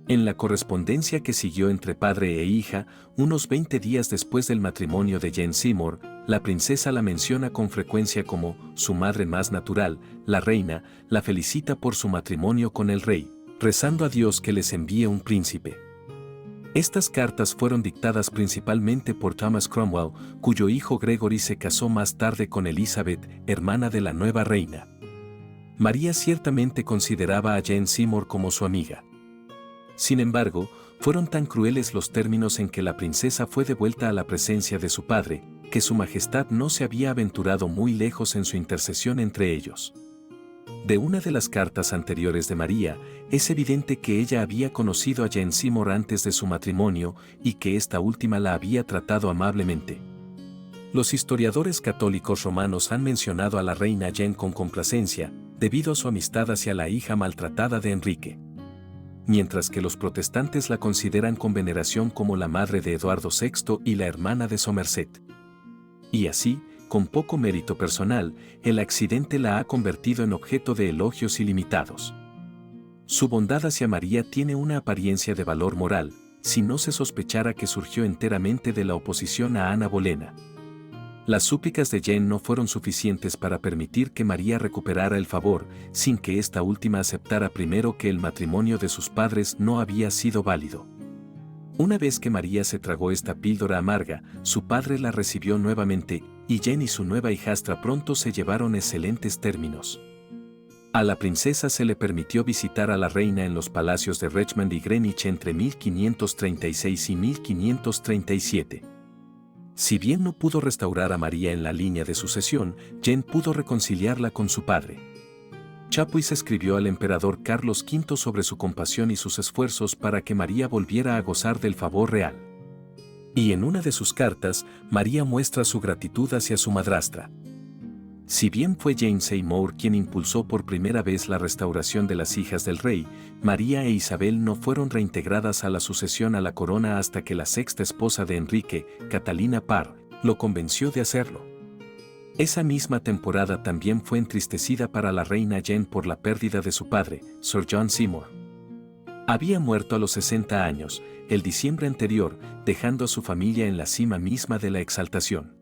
En la correspondencia que siguió entre padre e hija, unos 20 días después del matrimonio de Jane Seymour, la princesa la menciona con frecuencia como su madre más natural. La reina la felicita por su matrimonio con el rey, rezando a Dios que les envíe un príncipe. Estas cartas fueron dictadas principalmente por Thomas Cromwell, cuyo hijo Gregory se casó más tarde con Elizabeth, hermana de la nueva reina. María ciertamente consideraba a Jane Seymour como su amiga. Sin embargo, fueron tan crueles los términos en que la princesa fue devuelta a la presencia de su padre, que su majestad no se había aventurado muy lejos en su intercesión entre ellos. De una de las cartas anteriores de María, es evidente que ella había conocido a Jane Seymour antes de su matrimonio y que esta última la había tratado amablemente. Los historiadores católicos romanos han mencionado a la reina Jane con complacencia, debido a su amistad hacia la hija maltratada de Enrique. Mientras que los protestantes la consideran con veneración como la madre de Eduardo VI y la hermana de Somerset. Y así, con poco mérito personal, el accidente la ha convertido en objeto de elogios ilimitados. Su bondad hacia María tiene una apariencia de valor moral, si no se sospechara que surgió enteramente de la oposición a Ana Bolena. Las súplicas de Jane no fueron suficientes para permitir que María recuperara el favor, sin que esta última aceptara primero que el matrimonio de sus padres no había sido válido. Una vez que María se tragó esta píldora amarga, su padre la recibió nuevamente, y Jane y su nueva hijastra pronto se llevaron excelentes términos. A la princesa se le permitió visitar a la reina en los palacios de Richmond y Greenwich entre 1536 y 1537. Si bien no pudo restaurar a María en la línea de sucesión, Jane pudo reconciliarla con su padre. Chapuis escribió al emperador Carlos V sobre su compasión y sus esfuerzos para que María volviera a gozar del favor real. Y en una de sus cartas, María muestra su gratitud hacia su madrastra. Si bien fue Jane Seymour quien impulsó por primera vez la restauración de las hijas del rey, María e Isabel no fueron reintegradas a la sucesión a la corona hasta que la sexta esposa de Enrique, Catalina Parr, lo convenció de hacerlo. Esa misma temporada también fue entristecida para la reina Jane por la pérdida de su padre, Sir John Seymour. Había muerto a los 60 años, el diciembre anterior, dejando a su familia en la cima misma de la exaltación.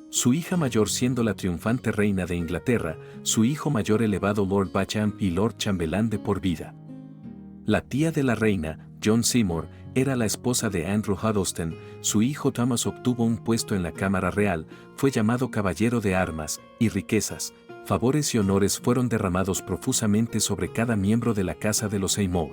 Su hija mayor siendo la triunfante reina de Inglaterra, su hijo mayor elevado Lord Beauchamp y Lord Chambelán de por vida. La tía de la reina, John Seymour, era la esposa de Andrew Huddleston, su hijo Thomas obtuvo un puesto en la Cámara Real, fue llamado caballero de armas, y riquezas, favores y honores fueron derramados profusamente sobre cada miembro de la casa de los Seymour.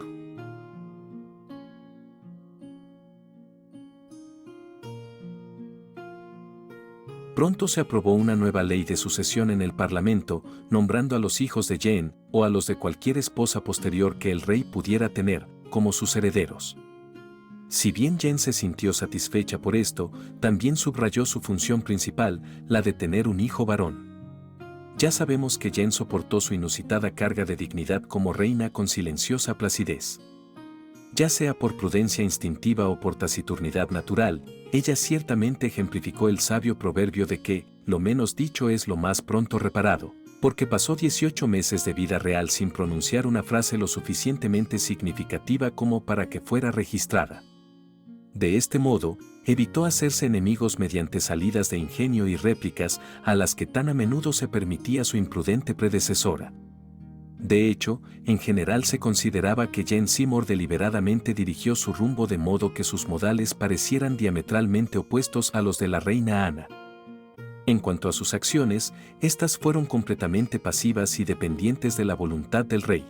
Pronto se aprobó una nueva ley de sucesión en el Parlamento, nombrando a los hijos de Jane, o a los de cualquier esposa posterior que el rey pudiera tener, como sus herederos. Si bien Jane se sintió satisfecha por esto, también subrayó su función principal, la de tener un hijo varón. Ya sabemos que Jane soportó su inusitada carga de dignidad como reina con silenciosa placidez. Ya sea por prudencia instintiva o por taciturnidad natural, ella ciertamente ejemplificó el sabio proverbio de que, lo menos dicho es lo más pronto reparado, porque pasó 18 meses de vida real sin pronunciar una frase lo suficientemente significativa como para que fuera registrada. De este modo, evitó hacerse enemigos mediante salidas de ingenio y réplicas a las que tan a menudo se permitía su imprudente predecesora. De hecho, en general se consideraba que Jane Seymour deliberadamente dirigió su rumbo de modo que sus modales parecieran diametralmente opuestos a los de la reina Ana. En cuanto a sus acciones, estas fueron completamente pasivas y dependientes de la voluntad del rey.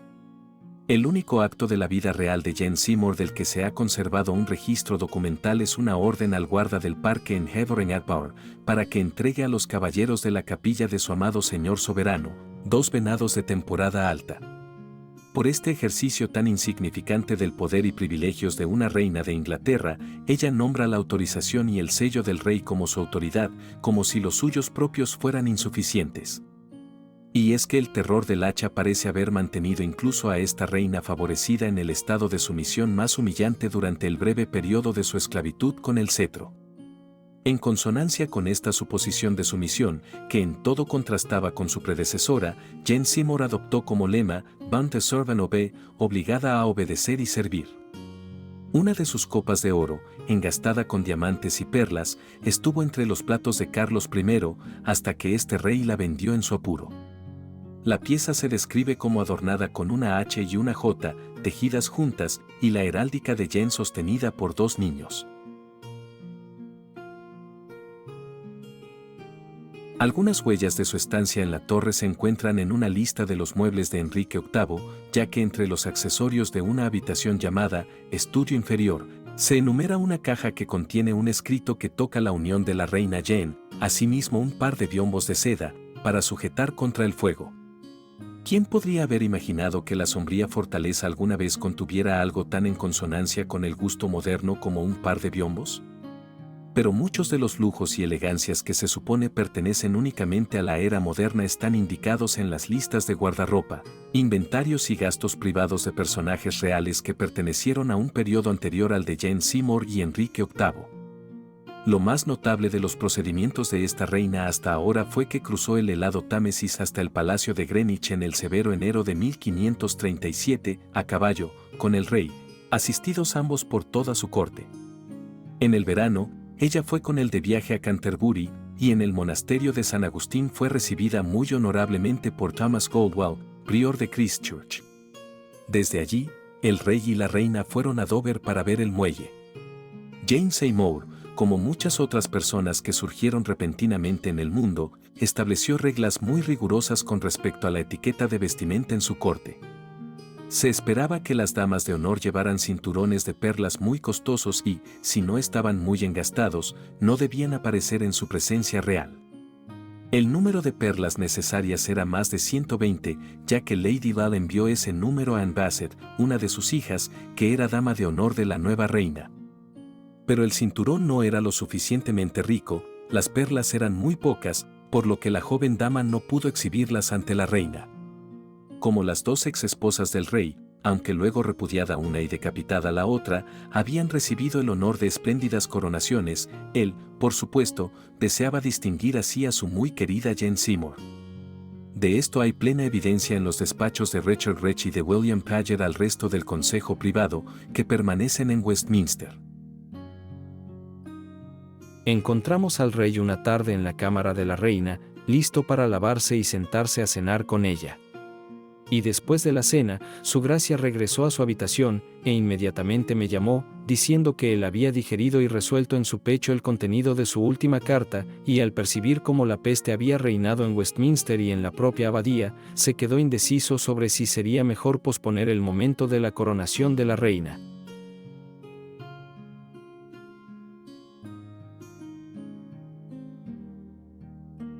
El único acto de la vida real de Jane Seymour del que se ha conservado un registro documental es una orden al guarda del parque en Havering-atte-Bower para que entregue a los caballeros de la capilla de su amado señor soberano 2 venados de temporada alta. Por este ejercicio tan insignificante del poder y privilegios de una reina de Inglaterra, ella nombra la autorización y el sello del rey como su autoridad, como si los suyos propios fueran insuficientes. Y es que el terror del hacha parece haber mantenido incluso a esta reina favorecida en el estado de sumisión más humillante durante el breve periodo de su esclavitud con el cetro. En consonancia con esta suposición de sumisión, que en todo contrastaba con su predecesora, Jane Seymour adoptó como lema, Bound to serve and obey, obligada a obedecer y servir. Una de sus copas de oro, engastada con diamantes y perlas, estuvo entre los platos de Carlos I, hasta que este rey la vendió en su apuro. La pieza se describe como adornada con una H y una J, tejidas juntas, y la heráldica de Jane sostenida por 2 niños. Algunas huellas de su estancia en la torre se encuentran en una lista de los muebles de Enrique VIII, ya que entre los accesorios de una habitación llamada Estudio Inferior, se enumera una caja que contiene un escrito que toca la unión de la reina Jane, asimismo un par de biombos de seda, para sujetar contra el fuego. ¿Quién podría haber imaginado que la sombría fortaleza alguna vez contuviera algo tan en consonancia con el gusto moderno como un par de biombos? Pero muchos de los lujos y elegancias que se supone pertenecen únicamente a la era moderna están indicados en las listas de guardarropa, inventarios y gastos privados de personajes reales que pertenecieron a un periodo anterior al de Jane Seymour y Enrique VIII. Lo más notable de los procedimientos de esta reina hasta ahora fue que cruzó el helado Támesis hasta el Palacio de Greenwich en el severo enero de 1537, a caballo, con el rey, asistidos ambos por toda su corte. En el verano, ella fue con él de viaje a Canterbury, y en el monasterio de San Agustín fue recibida muy honorablemente por Thomas Goldwell, prior de Christchurch. Desde allí, el rey y la reina fueron a Dover para ver el muelle. Jane Seymour, como muchas otras personas que surgieron repentinamente en el mundo, estableció reglas muy rigurosas con respecto a la etiqueta de vestimenta en su corte. Se esperaba que las damas de honor llevaran cinturones de perlas muy costosos y, si no estaban muy engastados, no debían aparecer en su presencia real. El número de perlas necesarias era más de 120, ya que Lady Val envió ese número a Anne Bassett, una de sus hijas, que era dama de honor de la nueva reina. Pero el cinturón no era lo suficientemente rico, las perlas eran muy pocas, por lo que la joven dama no pudo exhibirlas ante la reina. Como las dos ex esposas del rey, aunque luego repudiada una y decapitada la otra, habían recibido el honor de espléndidas coronaciones, él, por supuesto, deseaba distinguir así a su muy querida Jane Seymour. De esto hay plena evidencia en los despachos de Richard Reich y de William Paget al resto del consejo privado, que permanecen en Westminster. Encontramos al rey una tarde en la cámara de la reina, listo para lavarse y sentarse a cenar con ella. Y después de la cena, su gracia regresó a su habitación, e inmediatamente me llamó, diciendo que él había digerido y resuelto en su pecho el contenido de su última carta, y al percibir cómo la peste había reinado en Westminster y en la propia abadía, se quedó indeciso sobre si sería mejor posponer el momento de la coronación de la reina.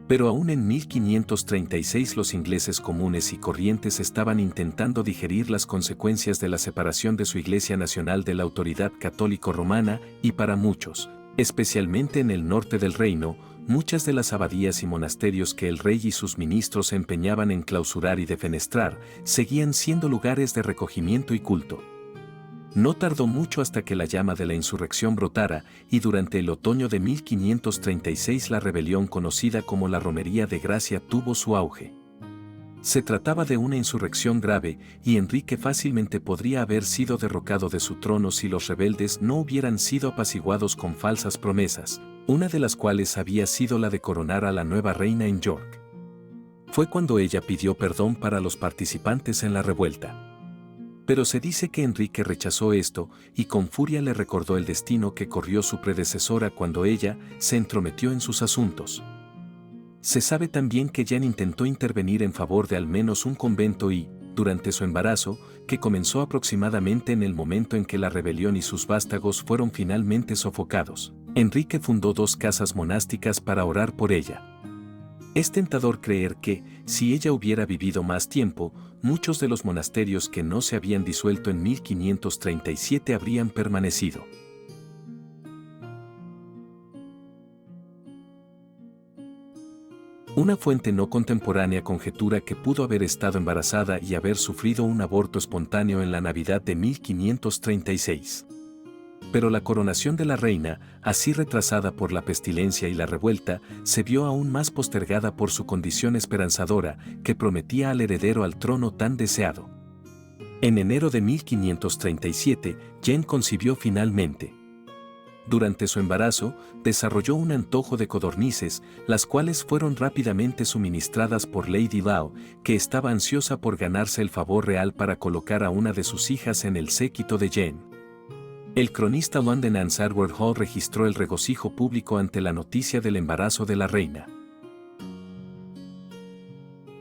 Pero aún en 1536 los ingleses comunes y corrientes estaban intentando digerir las consecuencias de la separación de su Iglesia Nacional de la autoridad católico-romana, y para muchos, especialmente en el norte del reino, muchas de las abadías y monasterios que el rey y sus ministros se empeñaban en clausurar y defenestrar, seguían siendo lugares de recogimiento y culto. No tardó mucho hasta que la llama de la insurrección brotara, y durante el otoño de 1536 la rebelión conocida como la Romería de Gracia tuvo su auge. Se trataba de una insurrección grave, y Enrique fácilmente podría haber sido derrocado de su trono si los rebeldes no hubieran sido apaciguados con falsas promesas, una de las cuales había sido la de coronar a la nueva reina en York. Fue cuando ella pidió perdón para los participantes en la revuelta. Pero se dice que Enrique rechazó esto, y con furia le recordó el destino que corrió su predecesora cuando ella se entrometió en sus asuntos. Se sabe también que Jane intentó intervenir en favor de al menos un convento y, durante su embarazo, que comenzó aproximadamente en el momento en que la rebelión y sus vástagos fueron finalmente sofocados, Enrique fundó 2 casas monásticas para orar por ella. Es tentador creer que, si ella hubiera vivido más tiempo, muchos de los monasterios que no se habían disuelto en 1537 habrían permanecido. Una fuente no contemporánea conjetura que pudo haber estado embarazada y haber sufrido un aborto espontáneo en la Navidad de 1536. Pero la coronación de la reina, así retrasada por la pestilencia y la revuelta, se vio aún más postergada por su condición esperanzadora, que prometía al heredero al trono tan deseado. En enero de 1537, Jane concibió finalmente. Durante su embarazo, desarrolló un antojo de codornices, las cuales fueron rápidamente suministradas por Lady Lau, que estaba ansiosa por ganarse el favor real para colocar a una de sus hijas en el séquito de Jane. El cronista London Edward Hall registró el regocijo público ante la noticia del embarazo de la reina.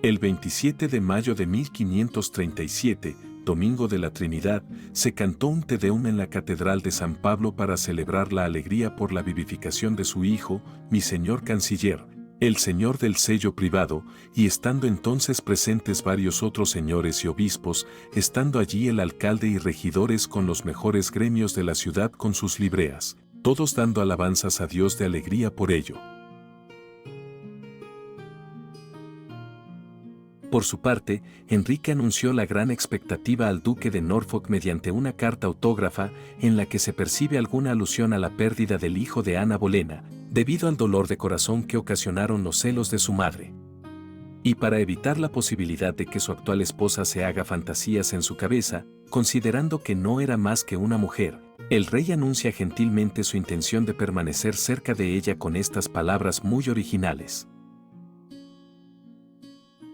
El 27 de mayo de 1537, domingo de la Trinidad, se cantó un Te Deum en la Catedral de San Pablo para celebrar la alegría por la vivificación de su hijo, mi señor canciller, el señor del sello privado, y estando entonces presentes varios otros señores y obispos, estando allí el alcalde y regidores con los mejores gremios de la ciudad con sus libreas, todos dando alabanzas a Dios de alegría por ello. Por su parte, Enrique anunció la gran expectativa al duque de Norfolk mediante una carta autógrafa en la que se percibe alguna alusión a la pérdida del hijo de Ana Bolena, debido al dolor de corazón que ocasionaron los celos de su madre. Y para evitar la posibilidad de que su actual esposa se haga fantasías en su cabeza, considerando que no era más que una mujer, el rey anuncia gentilmente su intención de permanecer cerca de ella con estas palabras muy originales.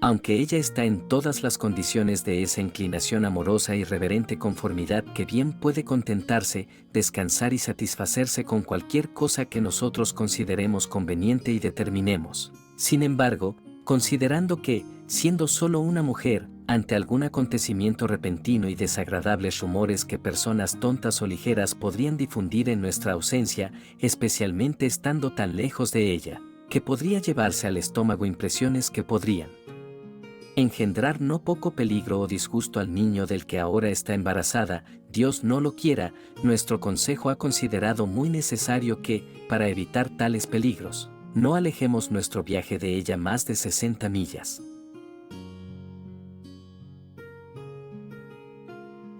Aunque ella está en todas las condiciones de esa inclinación amorosa y reverente conformidad que bien puede contentarse, descansar y satisfacerse con cualquier cosa que nosotros consideremos conveniente y determinemos. Sin embargo, considerando que, siendo solo una mujer, ante algún acontecimiento repentino y desagradables rumores que personas tontas o ligeras podrían difundir en nuestra ausencia, especialmente estando tan lejos de ella, que podría llevarse al estómago impresiones que podrían engendrar no poco peligro o disgusto al niño del que ahora está embarazada, Dios no lo quiera, nuestro consejo ha considerado muy necesario que, para evitar tales peligros, no alejemos nuestro viaje de ella más de 60 millas.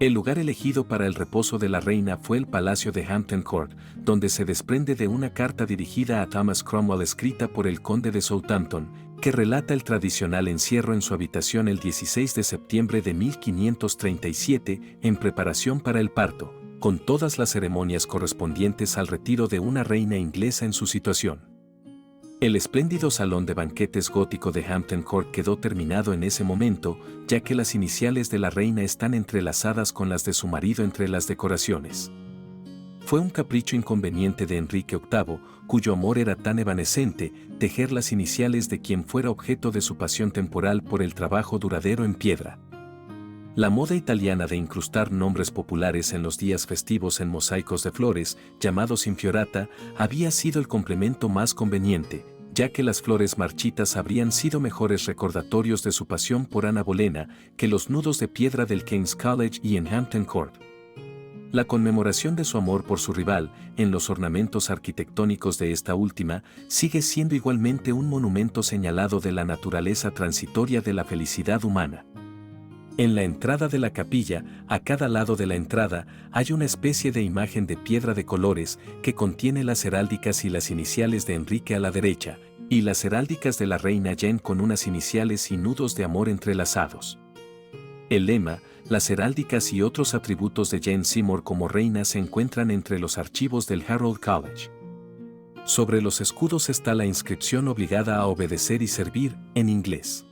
El lugar elegido para el reposo de la reina fue el Palacio de Hampton Court, donde se desprende de una carta dirigida a Thomas Cromwell escrita por el conde de Southampton, que relata el tradicional encierro en su habitación el 16 de septiembre de 1537 en preparación para el parto, con todas las ceremonias correspondientes al retiro de una reina inglesa en su situación. El espléndido salón de banquetes gótico de Hampton Court quedó terminado en ese momento, ya que las iniciales de la reina están entrelazadas con las de su marido entre las decoraciones. Fue un capricho inconveniente de Enrique VIII, cuyo amor era tan evanescente, tejer las iniciales de quien fuera objeto de su pasión temporal por el trabajo duradero en piedra. La moda italiana de incrustar nombres populares en los días festivos en mosaicos de flores, llamados infiorata, había sido el complemento más conveniente, ya que las flores marchitas habrían sido mejores recordatorios de su pasión por Ana Bolena que los nudos de piedra del King's College y en Hampton Court. La conmemoración de su amor por su rival, en los ornamentos arquitectónicos de esta última, sigue siendo igualmente un monumento señalado de la naturaleza transitoria de la felicidad humana. En la entrada de la capilla, a cada lado de la entrada, hay una especie de imagen de piedra de colores que contiene las heráldicas y las iniciales de Enrique a la derecha, y las heráldicas de la reina Jane con unas iniciales y nudos de amor entrelazados. El lema, las heráldicas y otros atributos de Jane Seymour como reina se encuentran entre los archivos del Harrow College. Sobre los escudos está la inscripción obligada a obedecer y servir, en inglés.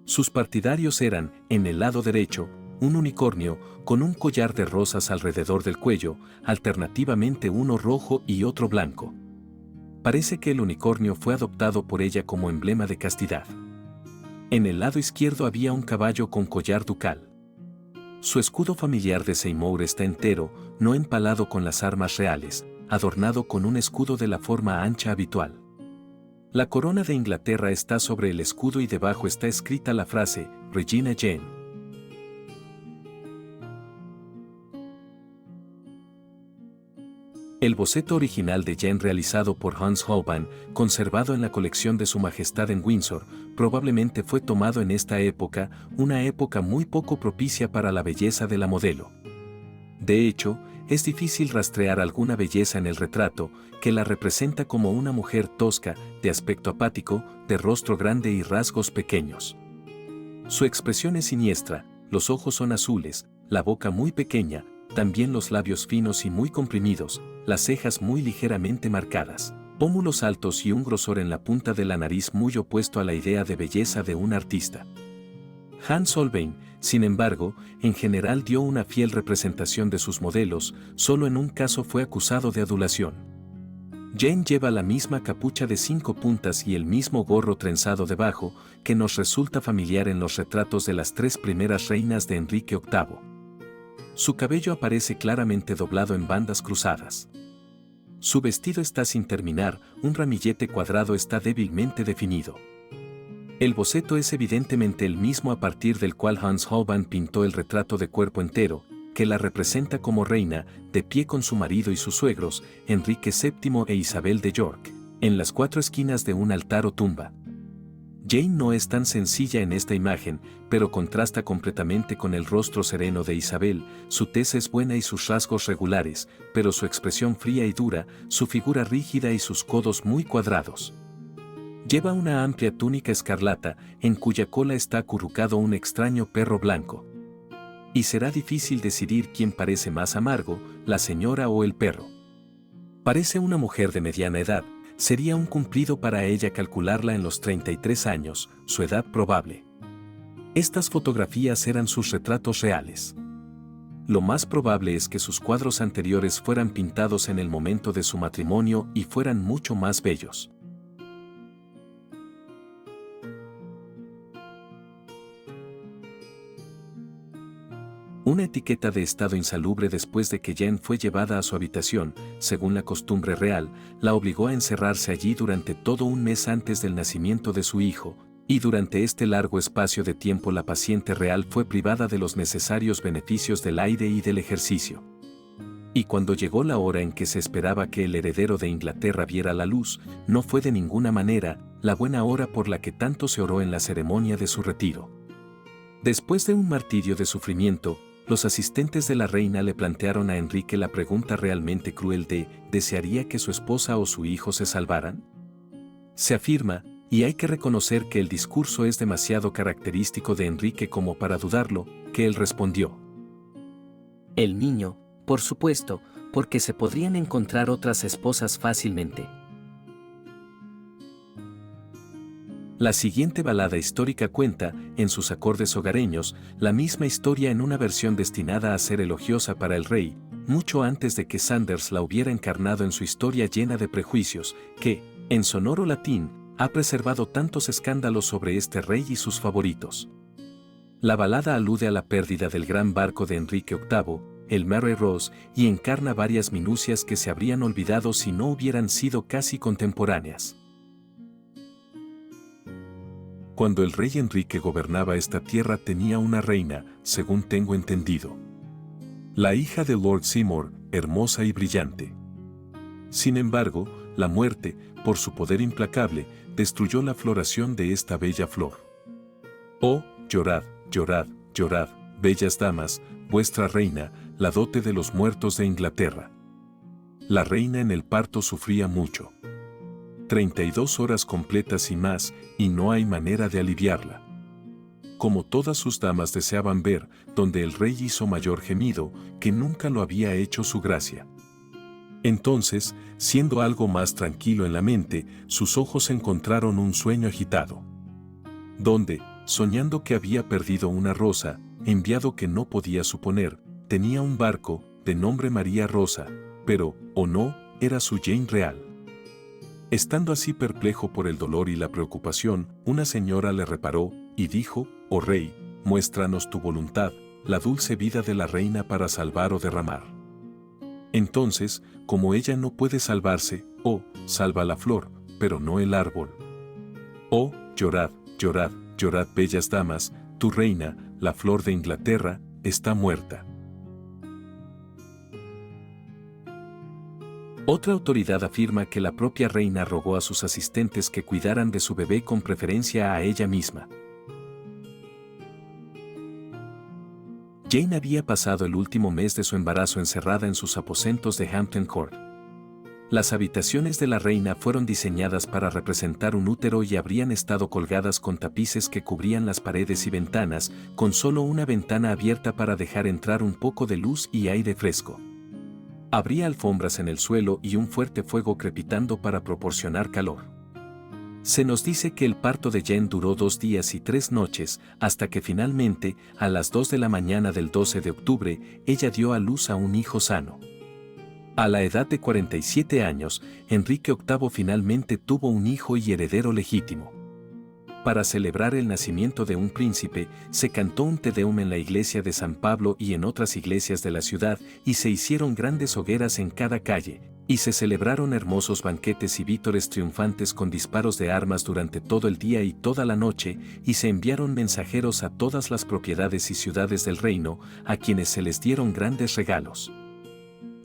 Sus partidarios eran, en el lado derecho, un unicornio con un collar de rosas alrededor del cuello, alternativamente uno rojo y otro blanco. Parece que el unicornio fue adoptado por ella como emblema de castidad. En el lado izquierdo había un caballo con collar ducal. Su escudo familiar de Seymour está entero, no empalado con las armas reales, adornado con un escudo de la forma ancha habitual. La corona de Inglaterra está sobre el escudo y debajo está escrita la frase, Regina Jane. El boceto original de Jane realizado por Hans Holbein, conservado en la colección de Su Majestad en Windsor, probablemente fue tomado en esta época, una época muy poco propicia para la belleza de la modelo. De hecho, es difícil rastrear alguna belleza en el retrato, que la representa como una mujer tosca, de aspecto apático, de rostro grande y rasgos pequeños. Su expresión es siniestra, los ojos son azules, la boca muy pequeña, también los labios finos y muy comprimidos, las cejas muy ligeramente marcadas, pómulos altos y un grosor en la punta de la nariz muy opuesto a la idea de belleza de un artista. Hans Holbein, sin embargo, en general dio una fiel representación de sus modelos, solo en un caso fue acusado de adulación. Jane lleva la misma capucha de 5 puntas y el mismo gorro trenzado debajo, que nos resulta familiar en los retratos de las 3 primeras reinas de Enrique VIII. Su cabello aparece claramente doblado en bandas cruzadas. Su vestido está sin terminar, un ramillete cuadrado está débilmente definido. El boceto es evidentemente el mismo a partir del cual Hans Holbein pintó el retrato de cuerpo entero, que la representa como reina, de pie con su marido y sus suegros, Enrique VII e Isabel de York, en las 4 esquinas de un altar o tumba. Jane no es tan sencilla en esta imagen, pero contrasta completamente con el rostro sereno de Isabel, su tez es buena y sus rasgos regulares, pero su expresión fría y dura, su figura rígida y sus codos muy cuadrados. Lleva una amplia túnica escarlata, en cuya cola está acurrucado un extraño perro blanco. Y será difícil decidir quién parece más amargo, la señora o el perro. Parece una mujer de mediana edad, sería un cumplido para ella calcularla en los 33 años, su edad probable. Estas fotografías eran sus retratos reales. Lo más probable es que sus cuadros anteriores fueran pintados en el momento de su matrimonio y fueran mucho más bellos. Una etiqueta de estado insalubre después de que Jane fue llevada a su habitación, según la costumbre real, la obligó a encerrarse allí durante todo un mes antes del nacimiento de su hijo, y durante este largo espacio de tiempo la paciente real fue privada de los necesarios beneficios del aire y del ejercicio. Y cuando llegó la hora en que se esperaba que el heredero de Inglaterra viera la luz, no fue de ninguna manera la buena hora por la que tanto se oró en la ceremonia de su retiro. Después de un martirio de sufrimiento, los asistentes de la reina le plantearon a Enrique la pregunta realmente cruel de ¿desearía que su esposa o su hijo se salvaran? Se afirma, y hay que reconocer que el discurso es demasiado característico de Enrique como para dudarlo, que él respondió: El niño, por supuesto, porque se podrían encontrar otras esposas fácilmente. La siguiente balada histórica cuenta, en sus acordes hogareños, la misma historia en una versión destinada a ser elogiosa para el rey, mucho antes de que Sanders la hubiera encarnado en su historia llena de prejuicios, que, en sonoro latín, ha preservado tantos escándalos sobre este rey y sus favoritos. La balada alude a la pérdida del gran barco de Enrique VIII, el Mary Rose, y encarna varias minucias que se habrían olvidado si no hubieran sido casi contemporáneas. Cuando el rey Enrique gobernaba esta tierra tenía una reina, según tengo entendido. La hija de Lord Seymour, hermosa y brillante. Sin embargo, la muerte, por su poder implacable, destruyó la floración de esta bella flor. Oh, llorad, llorad, llorad, bellas damas, vuestra reina, la dote de los muertos de Inglaterra. La reina en el parto sufría mucho. 32 horas completas y más, y no hay manera de aliviarla. Como todas sus damas deseaban ver, donde el rey hizo mayor gemido, que nunca lo había hecho su gracia. Entonces, siendo algo más tranquilo en la mente, sus ojos encontraron un sueño agitado. Donde, soñando que había perdido una rosa, enviado que no podía suponer, tenía un barco, de nombre María Rosa, pero, o no, era su Jane real. Estando así perplejo por el dolor y la preocupación, una señora le reparó, y dijo: «Oh rey, muéstranos tu voluntad, la dulce vida de la reina para salvar o derramar». Entonces, como ella no puede salvarse, oh, salva la flor, pero no el árbol. Oh, llorad, llorad, llorad, bellas damas, tu reina, la flor de Inglaterra, está muerta. Otra autoridad afirma que la propia reina rogó a sus asistentes que cuidaran de su bebé con preferencia a ella misma. Jane había pasado el último mes de su embarazo encerrada en sus aposentos de Hampton Court. Las habitaciones de la reina fueron diseñadas para representar un útero y habrían estado colgadas con tapices que cubrían las paredes y ventanas, con solo una ventana abierta para dejar entrar un poco de luz y aire fresco. Habría alfombras en el suelo y un fuerte fuego crepitando para proporcionar calor. Se nos dice que el parto de Jane duró 2 días y 3 noches, hasta que finalmente, a las 2 de la mañana del 12 de octubre, ella dio a luz a un hijo sano. A la edad de 47 años, Enrique VIII finalmente tuvo un hijo y heredero legítimo. Para celebrar el nacimiento de un príncipe, se cantó un Te Deum en la iglesia de San Pablo y en otras iglesias de la ciudad, y se hicieron grandes hogueras en cada calle, y se celebraron hermosos banquetes y vítores triunfantes con disparos de armas durante todo el día y toda la noche, y se enviaron mensajeros a todas las propiedades y ciudades del reino, a quienes se les dieron grandes regalos.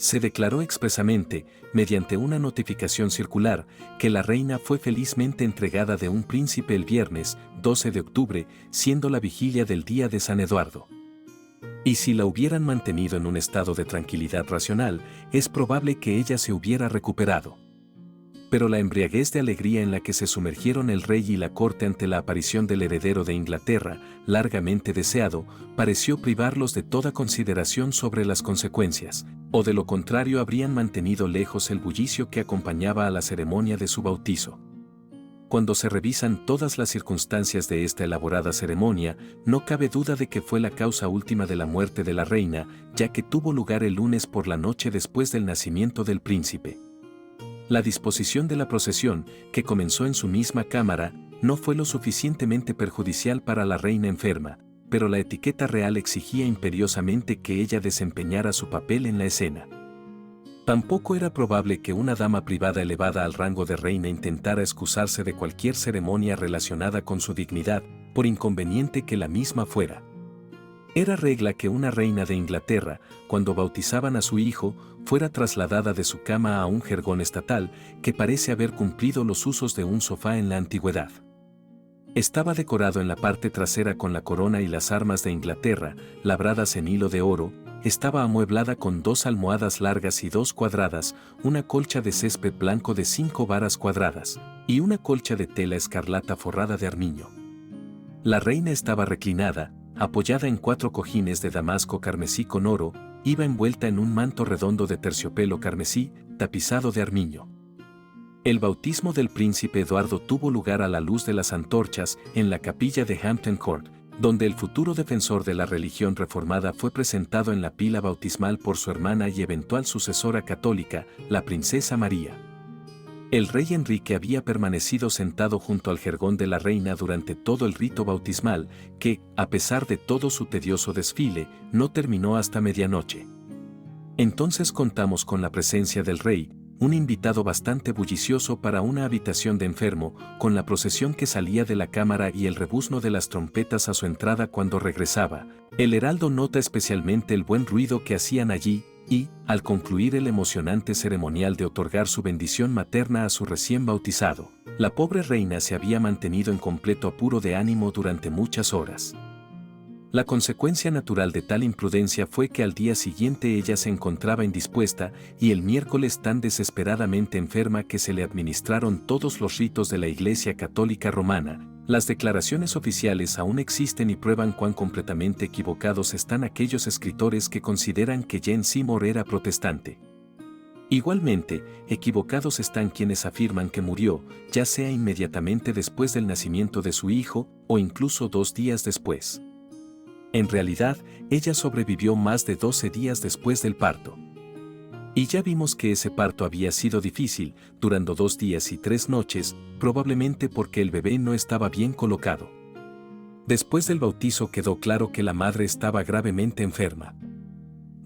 Se declaró expresamente, mediante una notificación circular, que la reina fue felizmente entregada de un príncipe el viernes, 12 de octubre, siendo la vigilia del día de San Eduardo. Y si la hubieran mantenido en un estado de tranquilidad racional, es probable que ella se hubiera recuperado. Pero la embriaguez de alegría en la que se sumergieron el rey y la corte ante la aparición del heredero de Inglaterra, largamente deseado, pareció privarlos de toda consideración sobre las consecuencias, o de lo contrario habrían mantenido lejos el bullicio que acompañaba a la ceremonia de su bautizo. Cuando se revisan todas las circunstancias de esta elaborada ceremonia, no cabe duda de que fue la causa última de la muerte de la reina, ya que tuvo lugar el lunes por la noche después del nacimiento del príncipe. La disposición de la procesión, que comenzó en su misma cámara, no fue lo suficientemente perjudicial para la reina enferma, pero la etiqueta real exigía imperiosamente que ella desempeñara su papel en la escena. Tampoco era probable que una dama privada elevada al rango de reina intentara excusarse de cualquier ceremonia relacionada con su dignidad, por inconveniente que la misma fuera. Era regla que una reina de Inglaterra, cuando bautizaban a su hijo, fuera trasladada de su cama a un jergón estatal, que parece haber cumplido los usos de un sofá en la antigüedad. Estaba decorado en la parte trasera con la corona y las armas de Inglaterra, labradas en hilo de oro, estaba amueblada con 2 almohadas largas y 2 cuadradas, una colcha de césped blanco de 5 varas cuadradas, y una colcha de tela escarlata forrada de armiño. La reina estaba reclinada, apoyada en 4 cojines de damasco carmesí con oro, iba envuelta en un manto redondo de terciopelo carmesí, tapizado de armiño. El bautismo del príncipe Eduardo tuvo lugar a la luz de las antorchas en la capilla de Hampton Court, donde el futuro defensor de la religión reformada fue presentado en la pila bautismal por su hermana y eventual sucesora católica, la princesa María. El rey Enrique había permanecido sentado junto al jergón de la reina durante todo el rito bautismal, que, a pesar de todo su tedioso desfile, no terminó hasta medianoche. Entonces contamos con la presencia del rey, un invitado bastante bullicioso para una habitación de enfermo, con la procesión que salía de la cámara y el rebuzno de las trompetas a su entrada cuando regresaba. El heraldo nota especialmente el buen ruido que hacían allí, y, al concluir el emocionante ceremonial de otorgar su bendición materna a su recién bautizado, la pobre reina se había mantenido en completo apuro de ánimo durante muchas horas. La consecuencia natural de tal imprudencia fue que al día siguiente ella se encontraba indispuesta y el miércoles tan desesperadamente enferma que se le administraron todos los ritos de la Iglesia Católica Romana. Las declaraciones oficiales aún existen y prueban cuán completamente equivocados están aquellos escritores que consideran que Jane Seymour era protestante. Igualmente, equivocados están quienes afirman que murió, ya sea inmediatamente después del nacimiento de su hijo, o incluso 2 días después. En realidad, ella sobrevivió más de 12 días después del parto. Y ya vimos que ese parto había sido difícil, durando 2 días y 3 noches, probablemente porque el bebé no estaba bien colocado. Después del bautizo quedó claro que la madre estaba gravemente enferma.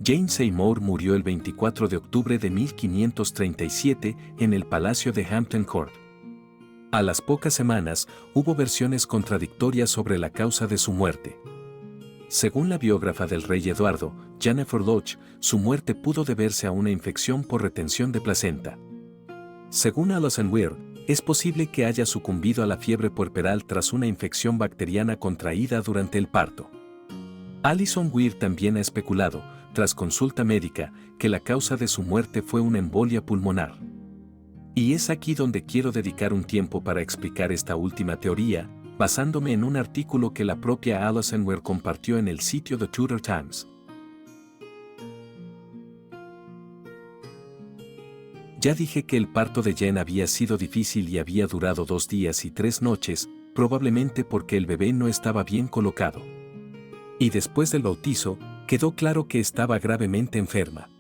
Jane Seymour murió el 24 de octubre de 1537 en el Palacio de Hampton Court. A las pocas semanas, hubo versiones contradictorias sobre la causa de su muerte. Según la biógrafa del rey Eduardo, Jennifer Lodge, su muerte pudo deberse a una infección por retención de placenta. Según Alison Weir, es posible que haya sucumbido a la fiebre puerperal tras una infección bacteriana contraída durante el parto. Alison Weir también ha especulado, tras consulta médica, que la causa de su muerte fue una embolia pulmonar. Y es aquí donde quiero dedicar un tiempo para explicar esta última teoría, basándome en un artículo que la propia Alison Weir compartió en el sitio The Tudor Times. Ya dije que el parto de Jane había sido difícil y había durado 2 días y 3 noches, probablemente porque el bebé no estaba bien colocado. Y después del bautizo, quedó claro que estaba gravemente enferma.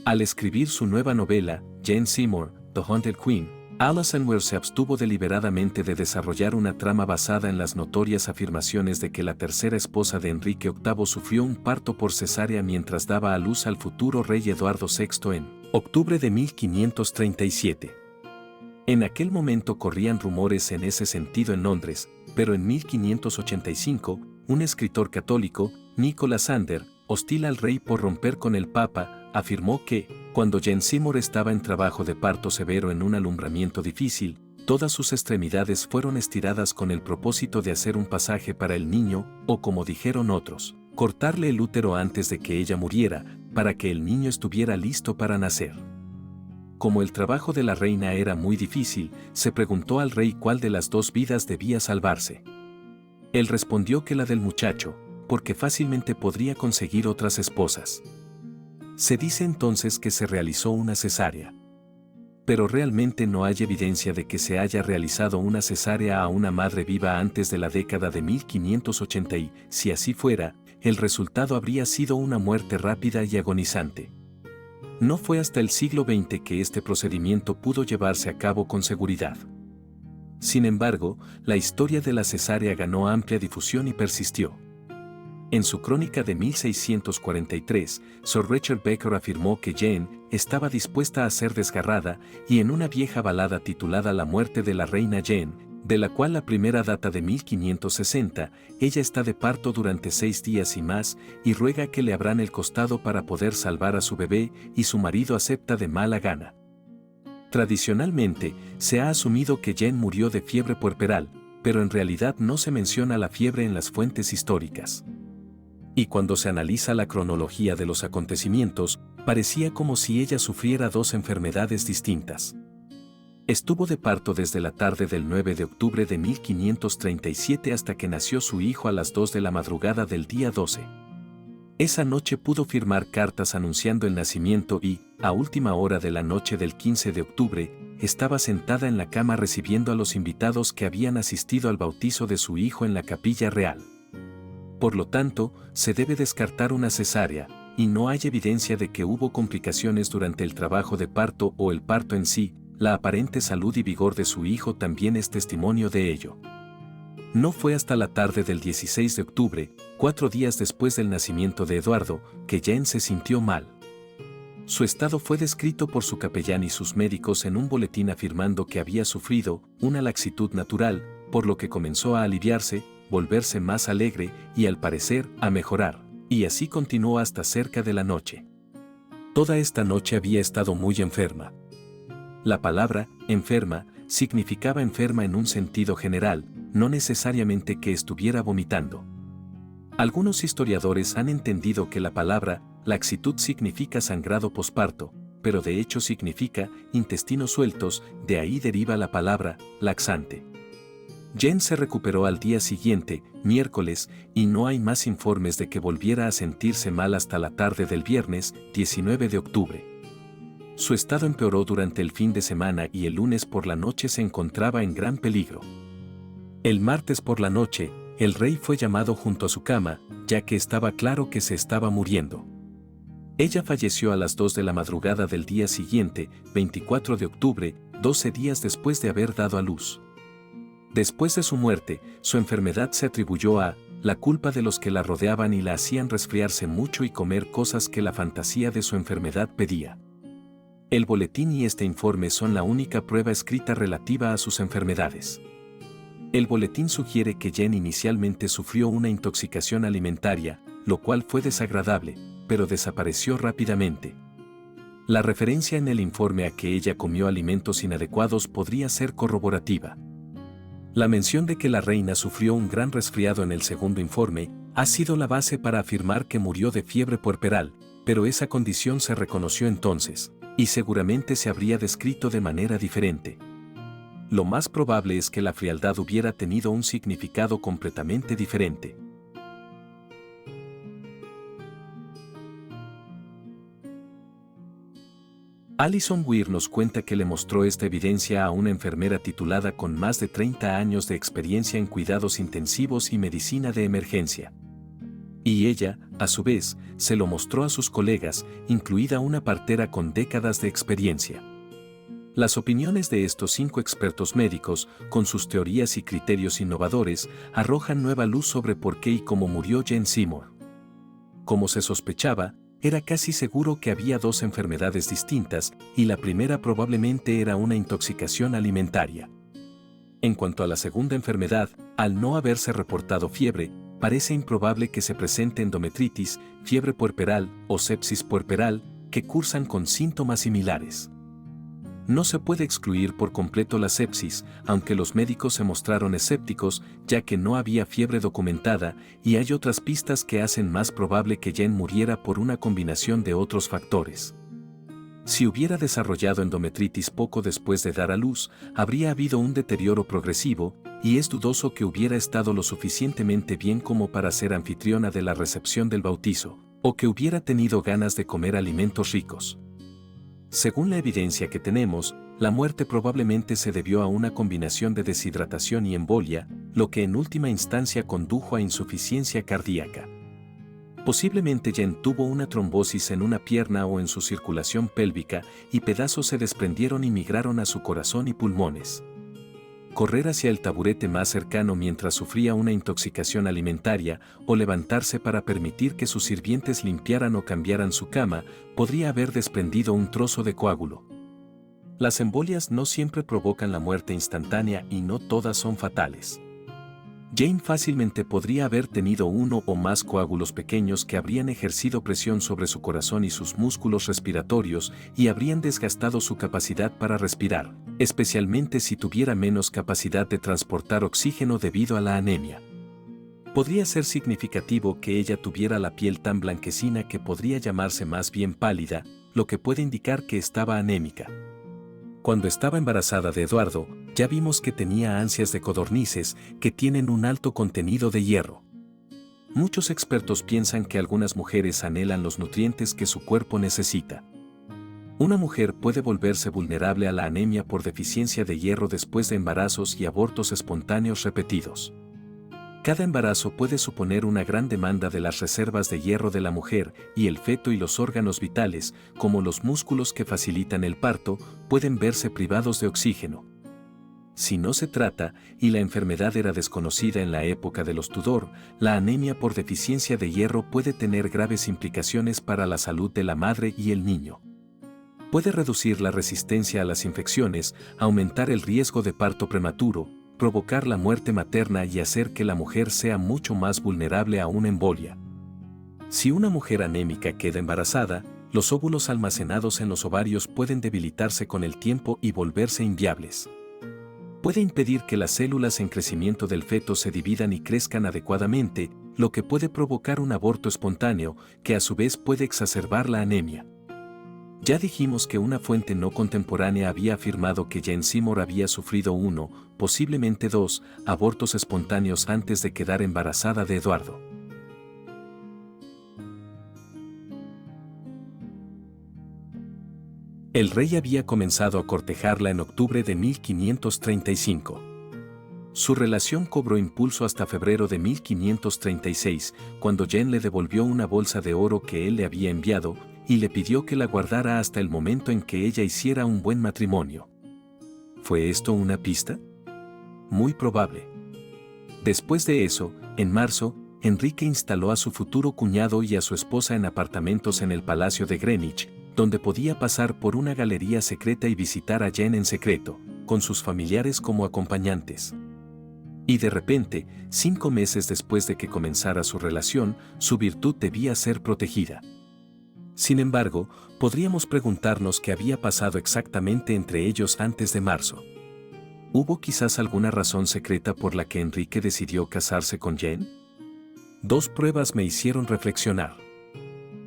Al escribir su nueva novela, Jane Seymour, The Haunted Queen, Alison Weir se abstuvo deliberadamente de desarrollar una trama basada en las notorias afirmaciones de que la tercera esposa de Enrique VIII sufrió un parto por cesárea mientras daba a luz al futuro rey Eduardo VI en octubre de 1537. En aquel momento corrían rumores en ese sentido en Londres, pero en 1585, un escritor católico, Nicholas Sander, hostil al rey por romper con el Papa, afirmó que, cuando Jane Seymour estaba en trabajo de parto severo en un alumbramiento difícil, todas sus extremidades fueron estiradas con el propósito de hacer un pasaje para el niño, o como dijeron otros, cortarle el útero antes de que ella muriera, para que el niño estuviera listo para nacer. Como el trabajo de la reina era muy difícil, se preguntó al rey cuál de las dos vidas debía salvarse. Él respondió que la del muchacho, porque fácilmente podría conseguir otras esposas. Se dice entonces que se realizó una cesárea. Pero realmente no hay evidencia de que se haya realizado una cesárea a una madre viva antes de la década de 1580 y, si así fuera, el resultado habría sido una muerte rápida y agonizante. No fue hasta el siglo XX que este procedimiento pudo llevarse a cabo con seguridad. Sin embargo, la historia de la cesárea ganó amplia difusión y persistió. En su crónica de 1643, Sir Richard Becker afirmó que Jane estaba dispuesta a ser desgarrada, y en una vieja balada titulada La muerte de la reina Jane, de la cual la primera data de 1560, ella está de parto durante 6 días y más, y ruega que le abran el costado para poder salvar a su bebé, y su marido acepta de mala gana. Tradicionalmente, se ha asumido que Jane murió de fiebre puerperal, pero en realidad no se menciona la fiebre en las fuentes históricas. Y cuando se analiza la cronología de los acontecimientos, parecía como si ella sufriera 2 enfermedades distintas. Estuvo de parto desde la tarde del 9 de octubre de 1537 hasta que nació su hijo a las 2 de la madrugada del día 12. Esa noche pudo firmar cartas anunciando el nacimiento y, a última hora de la noche del 15 de octubre, estaba sentada en la cama recibiendo a los invitados que habían asistido al bautizo de su hijo en la capilla real. Por lo tanto, se debe descartar una cesárea, y no hay evidencia de que hubo complicaciones durante el trabajo de parto o el parto en sí. La aparente salud y vigor de su hijo también es testimonio de ello. No fue hasta la tarde del 16 de octubre, 4 días después del nacimiento de Eduardo, que Jane se sintió mal. Su estado fue descrito por su capellán y sus médicos en un boletín afirmando que había sufrido una laxitud natural, por lo que comenzó a aliviarse, volverse más alegre y, al parecer, a mejorar, y así continuó hasta cerca de la noche. Toda esta noche había estado muy enferma. La palabra enferma significaba enferma en un sentido general, no necesariamente que estuviera vomitando. Algunos historiadores han entendido que la palabra laxitud significa sangrado posparto, pero de hecho significa intestinos sueltos, de ahí deriva la palabra laxante. Jane se recuperó al día siguiente, miércoles, y no hay más informes de que volviera a sentirse mal hasta la tarde del viernes, 19 de octubre. Su estado empeoró durante el fin de semana y el lunes por la noche se encontraba en gran peligro. El martes por la noche, el rey fue llamado junto a su cama, ya que estaba claro que se estaba muriendo. Ella falleció a las 2 de la madrugada del día siguiente, 24 de octubre, 12 días después de haber dado a luz. Después de su muerte, su enfermedad se atribuyó a la culpa de los que la rodeaban y la hacían resfriarse mucho y comer cosas que la fantasía de su enfermedad pedía. El boletín y este informe son la única prueba escrita relativa a sus enfermedades. El boletín sugiere que Jane inicialmente sufrió una intoxicación alimentaria, lo cual fue desagradable, pero desapareció rápidamente. La referencia en el informe a que ella comió alimentos inadecuados podría ser corroborativa. La mención de que la reina sufrió un gran resfriado en el segundo informe ha sido la base para afirmar que murió de fiebre puerperal, pero esa condición se reconoció entonces, y seguramente se habría descrito de manera diferente. Lo más probable es que la frialdad hubiera tenido un significado completamente diferente. Alison Weir nos cuenta que le mostró esta evidencia a una enfermera titulada con más de 30 años de experiencia en cuidados intensivos y medicina de emergencia. Y ella, a su vez, se lo mostró a sus colegas, incluida una partera con décadas de experiencia. Las opiniones de estos 5 expertos médicos, con sus teorías y criterios innovadores, arrojan nueva luz sobre por qué y cómo murió Jane Seymour. Como se sospechaba, era casi seguro que había 2 enfermedades distintas, y la primera probablemente era una intoxicación alimentaria. En cuanto a la segunda enfermedad, al no haberse reportado fiebre, parece improbable que se presente endometritis, fiebre puerperal o sepsis puerperal, que cursan con síntomas similares. No se puede excluir por completo la sepsis, aunque los médicos se mostraron escépticos, ya que no había fiebre documentada, y hay otras pistas que hacen más probable que Jane muriera por una combinación de otros factores. Si hubiera desarrollado endometritis poco después de dar a luz, habría habido un deterioro progresivo, y es dudoso que hubiera estado lo suficientemente bien como para ser anfitriona de la recepción del bautizo, o que hubiera tenido ganas de comer alimentos ricos. Según la evidencia que tenemos, la muerte probablemente se debió a una combinación de deshidratación y embolia, lo que en última instancia condujo a insuficiencia cardíaca. Posiblemente Jane tuvo una trombosis en una pierna o en su circulación pélvica y pedazos se desprendieron y migraron a su corazón y pulmones. Correr hacia el taburete más cercano mientras sufría una intoxicación alimentaria o levantarse para permitir que sus sirvientes limpiaran o cambiaran su cama podría haber desprendido un trozo de coágulo. Las embolias no siempre provocan la muerte instantánea y no todas son fatales. Jane fácilmente podría haber tenido uno o más coágulos pequeños que habrían ejercido presión sobre su corazón y sus músculos respiratorios y habrían desgastado su capacidad para respirar, especialmente si tuviera menos capacidad de transportar oxígeno debido a la anemia. Podría ser significativo que ella tuviera la piel tan blanquecina que podría llamarse más bien pálida, lo que puede indicar que estaba anémica. Cuando estaba embarazada de Eduardo, ya vimos que tenía ansias de codornices que tienen un alto contenido de hierro. Muchos expertos piensan que algunas mujeres anhelan los nutrientes que su cuerpo necesita. Una mujer puede volverse vulnerable a la anemia por deficiencia de hierro después de embarazos y abortos espontáneos repetidos. Cada embarazo puede suponer una gran demanda de las reservas de hierro de la mujer y el feto y los órganos vitales, como los músculos que facilitan el parto, pueden verse privados de oxígeno. Si no se trata, y la enfermedad era desconocida en la época de los Tudor, la anemia por deficiencia de hierro puede tener graves implicaciones para la salud de la madre y el niño. Puede reducir la resistencia a las infecciones, aumentar el riesgo de parto prematuro, provocar la muerte materna y hacer que la mujer sea mucho más vulnerable a una embolia. Si una mujer anémica queda embarazada, los óvulos almacenados en los ovarios pueden debilitarse con el tiempo y volverse inviables. Puede impedir que las células en crecimiento del feto se dividan y crezcan adecuadamente, lo que puede provocar un aborto espontáneo, que a su vez puede exacerbar la anemia. Ya dijimos que una fuente no contemporánea había afirmado que Jane Seymour había sufrido 1, posiblemente 2, abortos espontáneos antes de quedar embarazada de Eduardo. El rey había comenzado a cortejarla en octubre de 1535. Su relación cobró impulso hasta febrero de 1536, cuando Jane le devolvió una bolsa de oro que él le había enviado, y le pidió que la guardara hasta el momento en que ella hiciera un buen matrimonio. ¿Fue esto una pista? Muy probable. Después de eso, en marzo, Enrique instaló a su futuro cuñado y a su esposa en apartamentos en el Palacio de Greenwich, donde podía pasar por una galería secreta y visitar a Jane en secreto, con sus familiares como acompañantes. Y de repente, 5 meses después de que comenzara su relación, su virtud debía ser protegida. Sin embargo, podríamos preguntarnos qué había pasado exactamente entre ellos antes de marzo. ¿Hubo quizás alguna razón secreta por la que Enrique decidió casarse con Jane? 2 pruebas me hicieron reflexionar.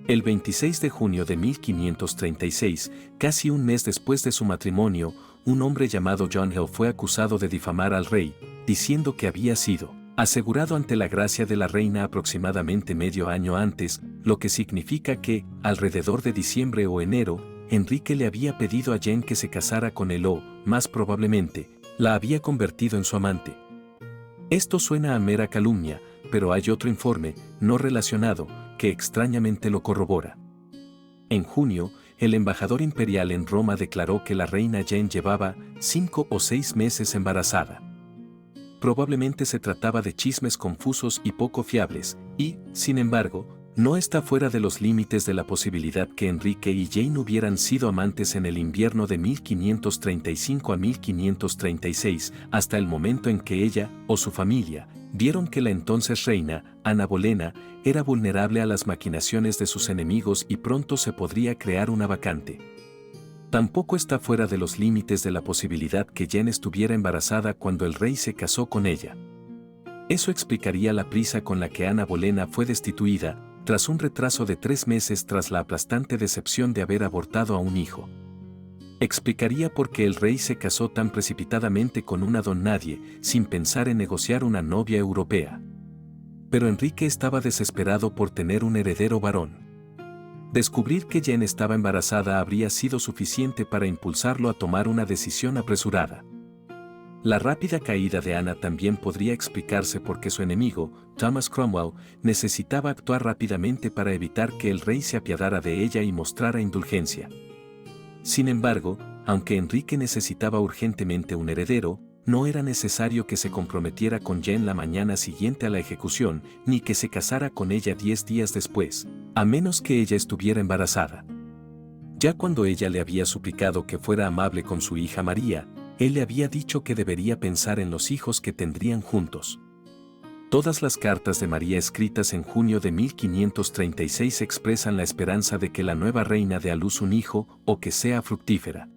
El 26 de junio de 1536, casi un mes después de su matrimonio, un hombre llamado John Hill fue acusado de difamar al rey, diciendo que había sido asegurado ante la gracia de la reina aproximadamente medio año antes, lo que significa que, alrededor de diciembre o enero, Enrique le había pedido a Jane que se casara con él o, más probablemente, la había convertido en su amante. Esto suena a mera calumnia, pero hay otro informe, no relacionado, que extrañamente lo corrobora. En junio, el embajador imperial en Roma declaró que la reina Jane llevaba 5 o 6 meses embarazada. Probablemente se trataba de chismes confusos y poco fiables, y, sin embargo, no está fuera de los límites de la posibilidad que Enrique y Jane hubieran sido amantes en el invierno de 1535 a 1536, hasta el momento en que ella, o su familia, vieron que la entonces reina, Ana Bolena, era vulnerable a las maquinaciones de sus enemigos y pronto se podría crear una vacante. Tampoco está fuera de los límites de la posibilidad que Jane estuviera embarazada cuando el rey se casó con ella. Eso explicaría la prisa con la que Ana Bolena fue destituida, tras un retraso de 3 meses tras la aplastante decepción de haber abortado a un hijo. Explicaría por qué el rey se casó tan precipitadamente con una don nadie, sin pensar en negociar una novia europea. Pero Enrique estaba desesperado por tener un heredero varón. Descubrir que Jane estaba embarazada habría sido suficiente para impulsarlo a tomar una decisión apresurada. La rápida caída de Ana también podría explicarse porque su enemigo, Thomas Cromwell, necesitaba actuar rápidamente para evitar que el rey se apiadara de ella y mostrara indulgencia. Sin embargo, aunque Enrique necesitaba urgentemente un heredero, no era necesario que se comprometiera con Jane la mañana siguiente a la ejecución, ni que se casara con ella 10 días después, a menos que ella estuviera embarazada. Ya cuando ella le había suplicado que fuera amable con su hija María, él le había dicho que debería pensar en los hijos que tendrían juntos. Todas las cartas de María escritas en junio de 1536 expresan la esperanza de que la nueva reina dé a luz un hijo o que sea fructífera.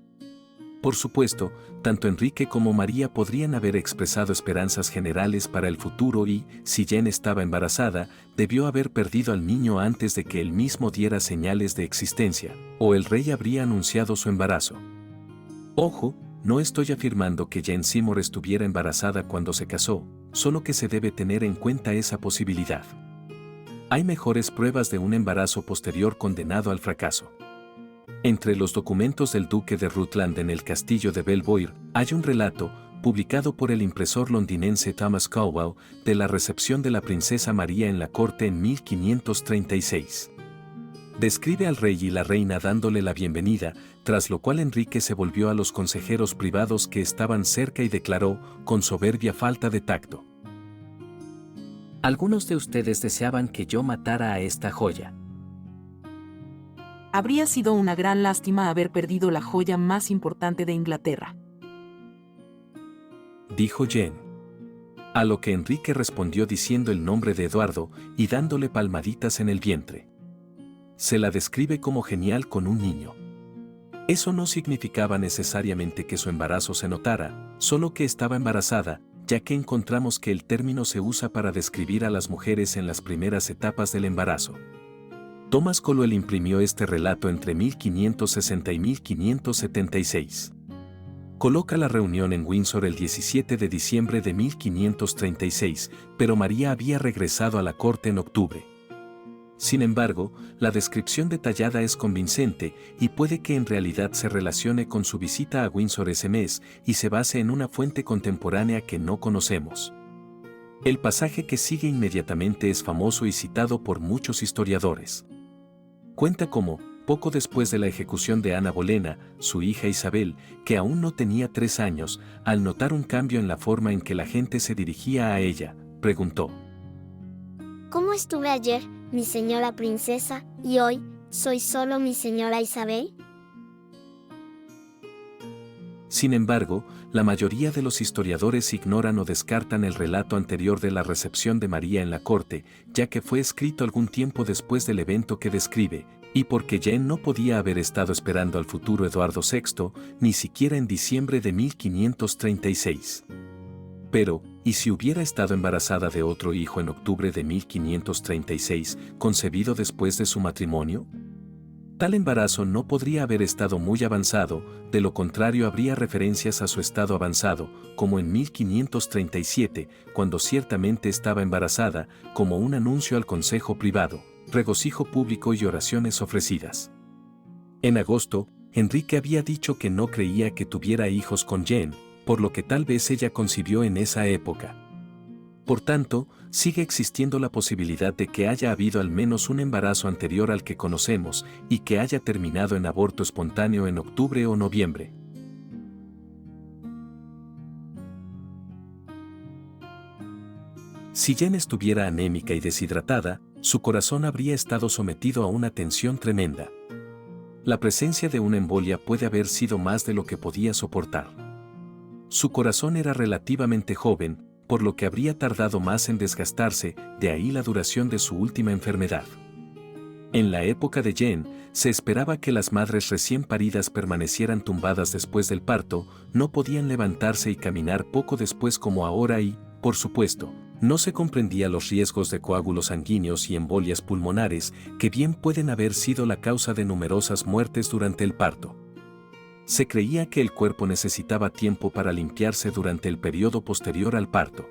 Por supuesto, tanto Enrique como María podrían haber expresado esperanzas generales para el futuro y, si Jane estaba embarazada, debió haber perdido al niño antes de que él mismo diera señales de existencia, o el rey habría anunciado su embarazo. Ojo, no estoy afirmando que Jane Seymour estuviera embarazada cuando se casó, solo que se debe tener en cuenta esa posibilidad. Hay mejores pruebas de un embarazo posterior condenado al fracaso. Entre los documentos del duque de Rutland en el castillo de Belvoir, hay un relato, publicado por el impresor londinense Thomas Caldwell, de la recepción de la princesa María en la corte en 1536. Describe al rey y la reina dándole la bienvenida, tras lo cual Enrique se volvió a los consejeros privados que estaban cerca y declaró, con soberbia falta de tacto: Algunos de ustedes deseaban que yo matara a esta joya. Habría sido una gran lástima haber perdido la joya más importante de Inglaterra, dijo Jane. A lo que Enrique respondió diciendo el nombre de Eduardo y dándole palmaditas en el vientre. Se la describe como genial con un niño. Eso no significaba necesariamente que su embarazo se notara, solo que estaba embarazada, ya que encontramos que el término se usa para describir a las mujeres en las primeras etapas del embarazo. Thomas Caldwell imprimió este relato entre 1560 y 1576. Coloca la reunión en Windsor el 17 de diciembre de 1536, pero María había regresado a la corte en octubre. Sin embargo, la descripción detallada es convincente y puede que en realidad se relacione con su visita a Windsor ese mes y se base en una fuente contemporánea que no conocemos. El pasaje que sigue inmediatamente es famoso y citado por muchos historiadores. Cuenta cómo, poco después de la ejecución de Ana Bolena, su hija Isabel, que aún no tenía 3 años, al notar un cambio en la forma en que la gente se dirigía a ella, preguntó: ¿Cómo estuve ayer, mi señora princesa, y hoy, soy solo mi señora Isabel? Sin embargo, la mayoría de los historiadores ignoran o descartan el relato anterior de la recepción de María en la corte, ya que fue escrito algún tiempo después del evento que describe, y porque Jane no podía haber estado esperando al futuro Eduardo VI, ni siquiera en diciembre de 1536. Pero, ¿y si hubiera estado embarazada de otro hijo en octubre de 1536, concebido después de su matrimonio? Tal embarazo no podría haber estado muy avanzado, de lo contrario habría referencias a su estado avanzado, como en 1537, cuando ciertamente estaba embarazada, como un anuncio al consejo privado, regocijo público y oraciones ofrecidas. En agosto, Enrique había dicho que no creía que tuviera hijos con Jane, por lo que tal vez ella concibió en esa época. Por tanto, sigue existiendo la posibilidad de que haya habido al menos un embarazo anterior al que conocemos y que haya terminado en aborto espontáneo en octubre o noviembre. Si Jen estuviera anémica y deshidratada, su corazón habría estado sometido a una tensión tremenda. La presencia de una embolia puede haber sido más de lo que podía soportar. Su corazón era relativamente joven, por lo que habría tardado más en desgastarse, de ahí la duración de su última enfermedad. En la época de Jen, se esperaba que las madres recién paridas permanecieran tumbadas después del parto, no podían levantarse y caminar poco después como ahora y, por supuesto, no se comprendía los riesgos de coágulos sanguíneos y embolias pulmonares que bien pueden haber sido la causa de numerosas muertes durante el parto. Se creía que el cuerpo necesitaba tiempo para limpiarse durante el periodo posterior al parto.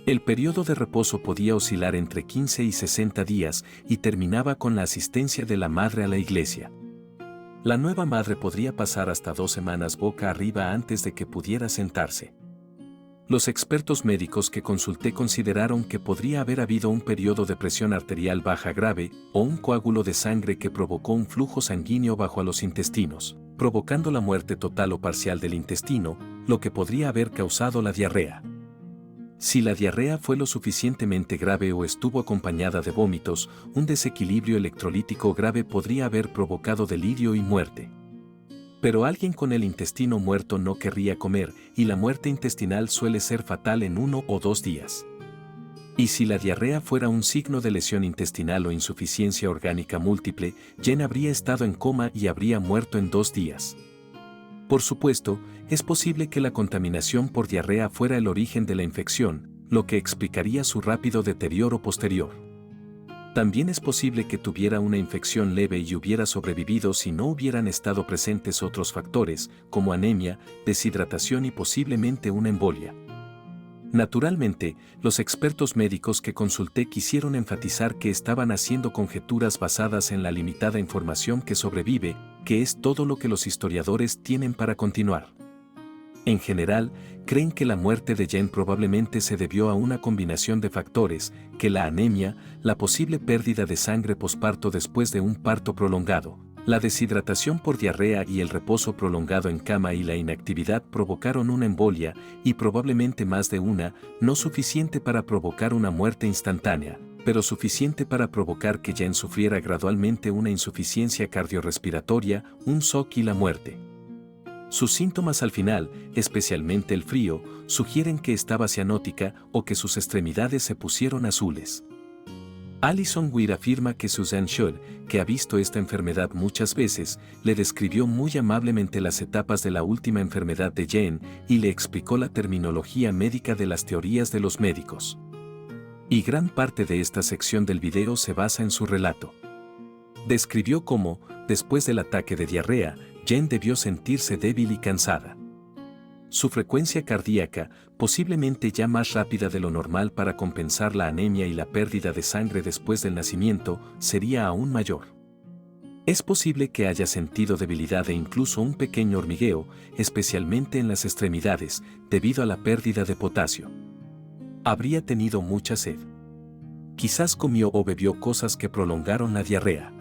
El periodo de reposo podía oscilar entre 15 y 60 días y terminaba con la asistencia de la madre a la iglesia. La nueva madre podría pasar hasta 2 semanas boca arriba antes de que pudiera sentarse. Los expertos médicos que consulté consideraron que podría haber habido un periodo de presión arterial baja grave o un coágulo de sangre que provocó un flujo sanguíneo bajo a los intestinos, provocando la muerte total o parcial del intestino, lo que podría haber causado la diarrea. Si la diarrea fue lo suficientemente grave o estuvo acompañada de vómitos, un desequilibrio electrolítico grave podría haber provocado delirio y muerte. Pero alguien con el intestino muerto no querría comer, y la muerte intestinal suele ser fatal en 1 o 2 días. Y si la diarrea fuera un signo de lesión intestinal o insuficiencia orgánica múltiple, Jen habría estado en coma y habría muerto en 2 días. Por supuesto, es posible que la contaminación por diarrea fuera el origen de la infección, lo que explicaría su rápido deterioro posterior. También es posible que tuviera una infección leve y hubiera sobrevivido si no hubieran estado presentes otros factores, como anemia, deshidratación y posiblemente una embolia. Naturalmente, los expertos médicos que consulté quisieron enfatizar que estaban haciendo conjeturas basadas en la limitada información que sobrevive, que es todo lo que los historiadores tienen para continuar. En general, creen que la muerte de Jen probablemente se debió a una combinación de factores, que la anemia, la posible pérdida de sangre posparto después de un parto prolongado, la deshidratación por diarrea y el reposo prolongado en cama y la inactividad provocaron una embolia, y probablemente más de una, no suficiente para provocar una muerte instantánea, pero suficiente para provocar que Jen sufriera gradualmente una insuficiencia cardiorrespiratoria, un shock y la muerte. Sus síntomas al final, especialmente el frío, sugieren que estaba cianótica o que sus extremidades se pusieron azules. Alison Weir afirma que Suzanne Scholl, que ha visto esta enfermedad muchas veces, le describió muy amablemente las etapas de la última enfermedad de Jen y le explicó la terminología médica de las teorías de los médicos. Y gran parte de esta sección del video se basa en su relato. Describió cómo, después del ataque de diarrea, Jen debió sentirse débil y cansada. Su frecuencia cardíaca, posiblemente ya más rápida de lo normal para compensar la anemia y la pérdida de sangre después del nacimiento, sería aún mayor. Es posible que haya sentido debilidad e incluso un pequeño hormigueo, especialmente en las extremidades, debido a la pérdida de potasio. Habría tenido mucha sed. Quizás comió o bebió cosas que prolongaron la diarrea.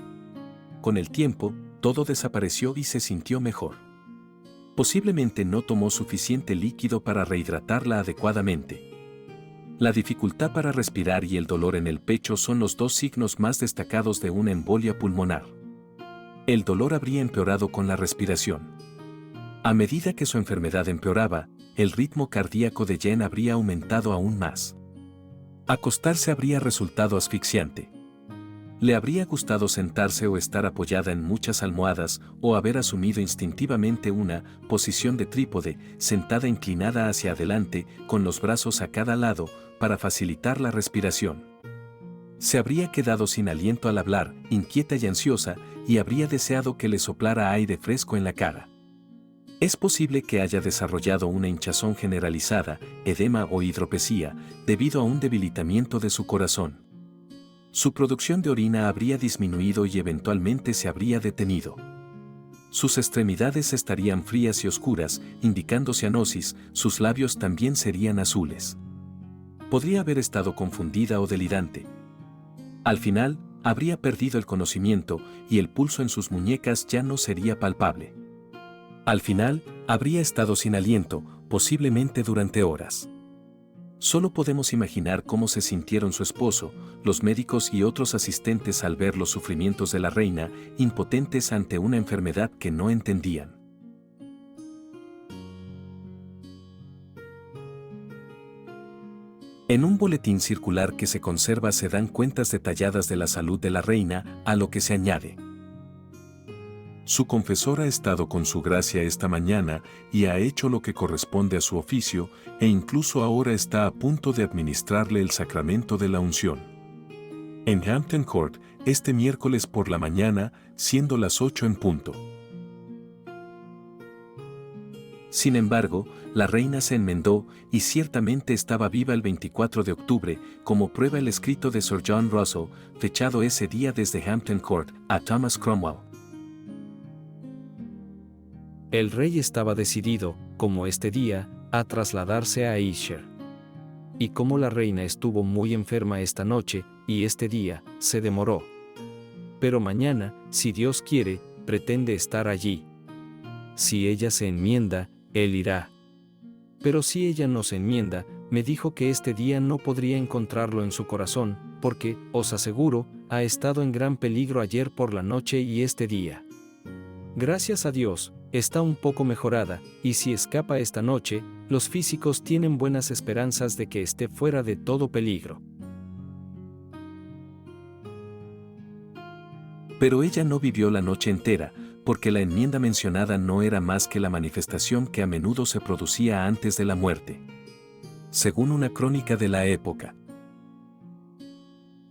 Con el tiempo, todo desapareció y se sintió mejor. Posiblemente no tomó suficiente líquido para rehidratarla adecuadamente. La dificultad para respirar y el dolor en el pecho son los 2 signos más destacados de una embolia pulmonar. El dolor habría empeorado con la respiración. A medida que su enfermedad empeoraba, el ritmo cardíaco de Jen habría aumentado aún más. Acostarse habría resultado asfixiante. Le habría gustado sentarse o estar apoyada en muchas almohadas o haber asumido instintivamente una posición de trípode, sentada inclinada hacia adelante, con los brazos a cada lado, para facilitar la respiración. Se habría quedado sin aliento al hablar, inquieta y ansiosa, y habría deseado que le soplara aire fresco en la cara. Es posible que haya desarrollado una hinchazón generalizada, edema o hidropesía, debido a un debilitamiento de su corazón. Su producción de orina habría disminuido y eventualmente se habría detenido. Sus extremidades estarían frías y oscuras, indicando cianosis, sus labios también serían azules. Podría haber estado confundida o delirante. Al final, habría perdido el conocimiento y el pulso en sus muñecas ya no sería palpable. Al final, habría estado sin aliento, posiblemente durante horas. Solo podemos imaginar cómo se sintieron su esposo, los médicos y otros asistentes al ver los sufrimientos de la reina, impotentes ante una enfermedad que no entendían. En un boletín circular que se conserva se dan cuentas detalladas de la salud de la reina, a lo que se añade: su confesor ha estado con su gracia esta mañana y ha hecho lo que corresponde a su oficio, e incluso ahora está a punto de administrarle el sacramento de la unción. En Hampton Court, este miércoles por la mañana, siendo las 8 en punto. Sin embargo, la reina se enmendó y ciertamente estaba viva el 24 de octubre, como prueba el escrito de Sir John Russell, fechado ese día desde Hampton Court, a Thomas Cromwell. El rey estaba decidido, como este día, a trasladarse a Ayrshire. Y como la reina estuvo muy enferma esta noche, y este día, se demoró. Pero mañana, si Dios quiere, pretende estar allí. Si ella se enmienda, él irá. Pero si ella no se enmienda, me dijo que este día no podría encontrarlo en su corazón, porque, os aseguro, ha estado en gran peligro ayer por la noche y este día. Gracias a Dios, está un poco mejorada, y si escapa esta noche, los físicos tienen buenas esperanzas de que esté fuera de todo peligro. Pero ella no vivió la noche entera, porque la enmienda mencionada no era más que la manifestación que a menudo se producía antes de la muerte. Según una crónica de la época,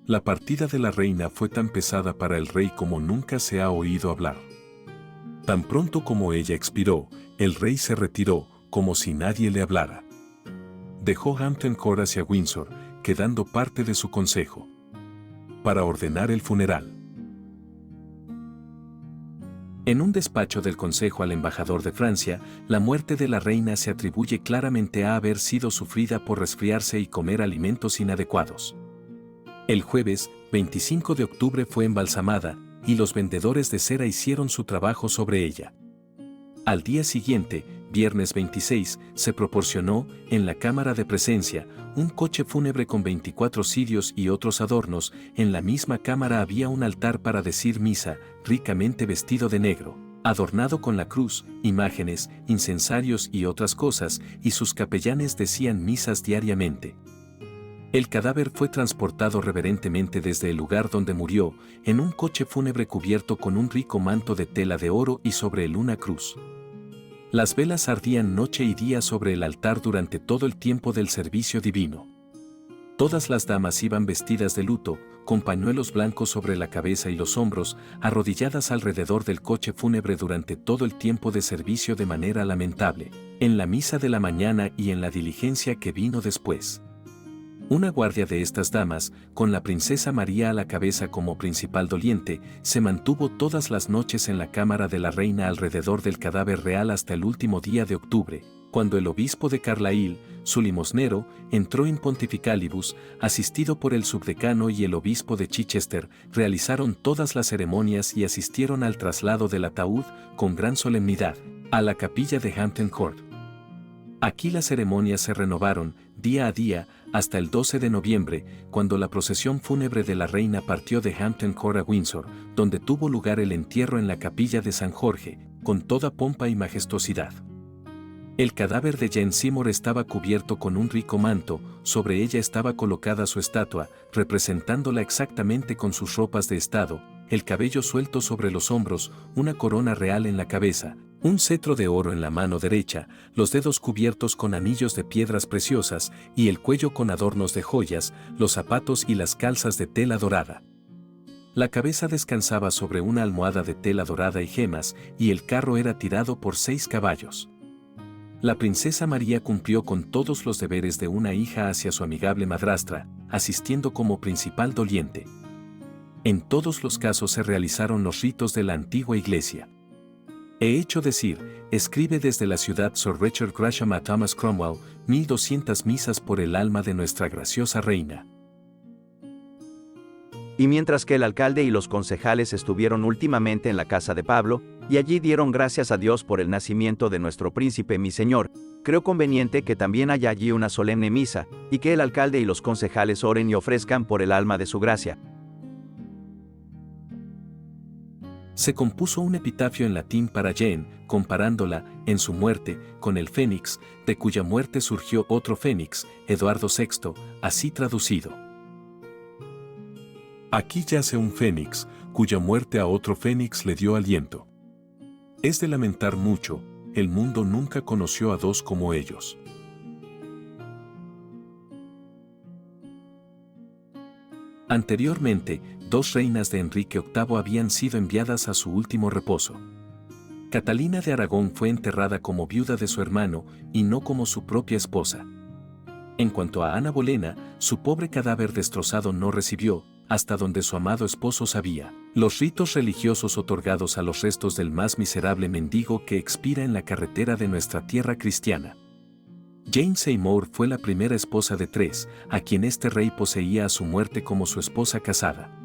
la partida de la reina fue tan pesada para el rey como nunca se ha oído hablar. Tan pronto como ella expiró, el rey se retiró, como si nadie le hablara. Dejó Hampton Court hacia Windsor, quedando parte de su consejo, para ordenar el funeral. En un despacho del Consejo al embajador de Francia, la muerte de la reina se atribuye claramente a haber sido sufrida por resfriarse y comer alimentos inadecuados. El jueves, 25 de octubre fue embalsamada, y los vendedores de cera hicieron su trabajo sobre ella. Al día siguiente, viernes 26, se proporcionó, en la cámara de presencia, un coche fúnebre con 24 cirios y otros adornos. En la misma cámara había un altar para decir misa, ricamente vestido de negro, adornado con la cruz, imágenes, incensarios y otras cosas, y sus capellanes decían misas diariamente. El cadáver fue transportado reverentemente desde el lugar donde murió, en un coche fúnebre cubierto con un rico manto de tela de oro y sobre él una cruz. Las velas ardían noche y día sobre el altar durante todo el tiempo del servicio divino. Todas las damas iban vestidas de luto, con pañuelos blancos sobre la cabeza y los hombros, arrodilladas alrededor del coche fúnebre durante todo el tiempo de servicio de manera lamentable, en la misa de la mañana y en la diligencia que vino después. Una guardia de estas damas, con la princesa María a la cabeza como principal doliente, se mantuvo todas las noches en la cámara de la reina alrededor del cadáver real hasta el último día de octubre, cuando el obispo de Carlisle, su limosnero, entró in pontificalibus, asistido por el subdecano y el obispo de Chichester, realizaron todas las ceremonias y asistieron al traslado del ataúd, con gran solemnidad, a la capilla de Hampton Court. Aquí las ceremonias se renovaron, día a día, hasta el 12 de noviembre, cuando la procesión fúnebre de la reina partió de Hampton Court a Windsor, donde tuvo lugar el entierro en la capilla de San Jorge, con toda pompa y majestuosidad. El cadáver de Jane Seymour estaba cubierto con un rico manto, sobre ella estaba colocada su estatua, representándola exactamente con sus ropas de estado, el cabello suelto sobre los hombros, una corona real en la cabeza, un cetro de oro en la mano derecha, los dedos cubiertos con anillos de piedras preciosas y el cuello con adornos de joyas, los zapatos y las calzas de tela dorada. La cabeza descansaba sobre una almohada de tela dorada y gemas, y el carro era tirado por 6 caballos. La princesa María cumplió con todos los deberes de una hija hacia su amigable madrastra, asistiendo como principal doliente. En todos los casos se realizaron los ritos de la antigua iglesia. He hecho decir, escribe desde la ciudad Sir Richard Gresham a Thomas Cromwell, 1200 misas por el alma de nuestra graciosa reina. Y mientras que el alcalde y los concejales estuvieron últimamente en la casa de Pablo, y allí dieron gracias a Dios por el nacimiento de nuestro príncipe mi señor, creo conveniente que también haya allí una solemne misa, y que el alcalde y los concejales oren y ofrezcan por el alma de su gracia. Se compuso un epitafio en latín para Jane, comparándola, en su muerte, con el Fénix, de cuya muerte surgió otro Fénix, Eduardo VI, así traducido. Aquí yace un Fénix, cuya muerte a otro Fénix le dio aliento. Es de lamentar mucho, el mundo nunca conoció a dos como ellos. Anteriormente, dos reinas de Enrique VIII habían sido enviadas a su último reposo. Catalina de Aragón fue enterrada como viuda de su hermano y no como su propia esposa. En cuanto a Ana Bolena, su pobre cadáver destrozado no recibió, hasta donde su amado esposo sabía, los ritos religiosos otorgados a los restos del más miserable mendigo que expira en la carretera de nuestra tierra cristiana. Jane Seymour fue la primera esposa de tres, a quien este rey poseía a su muerte como su esposa casada.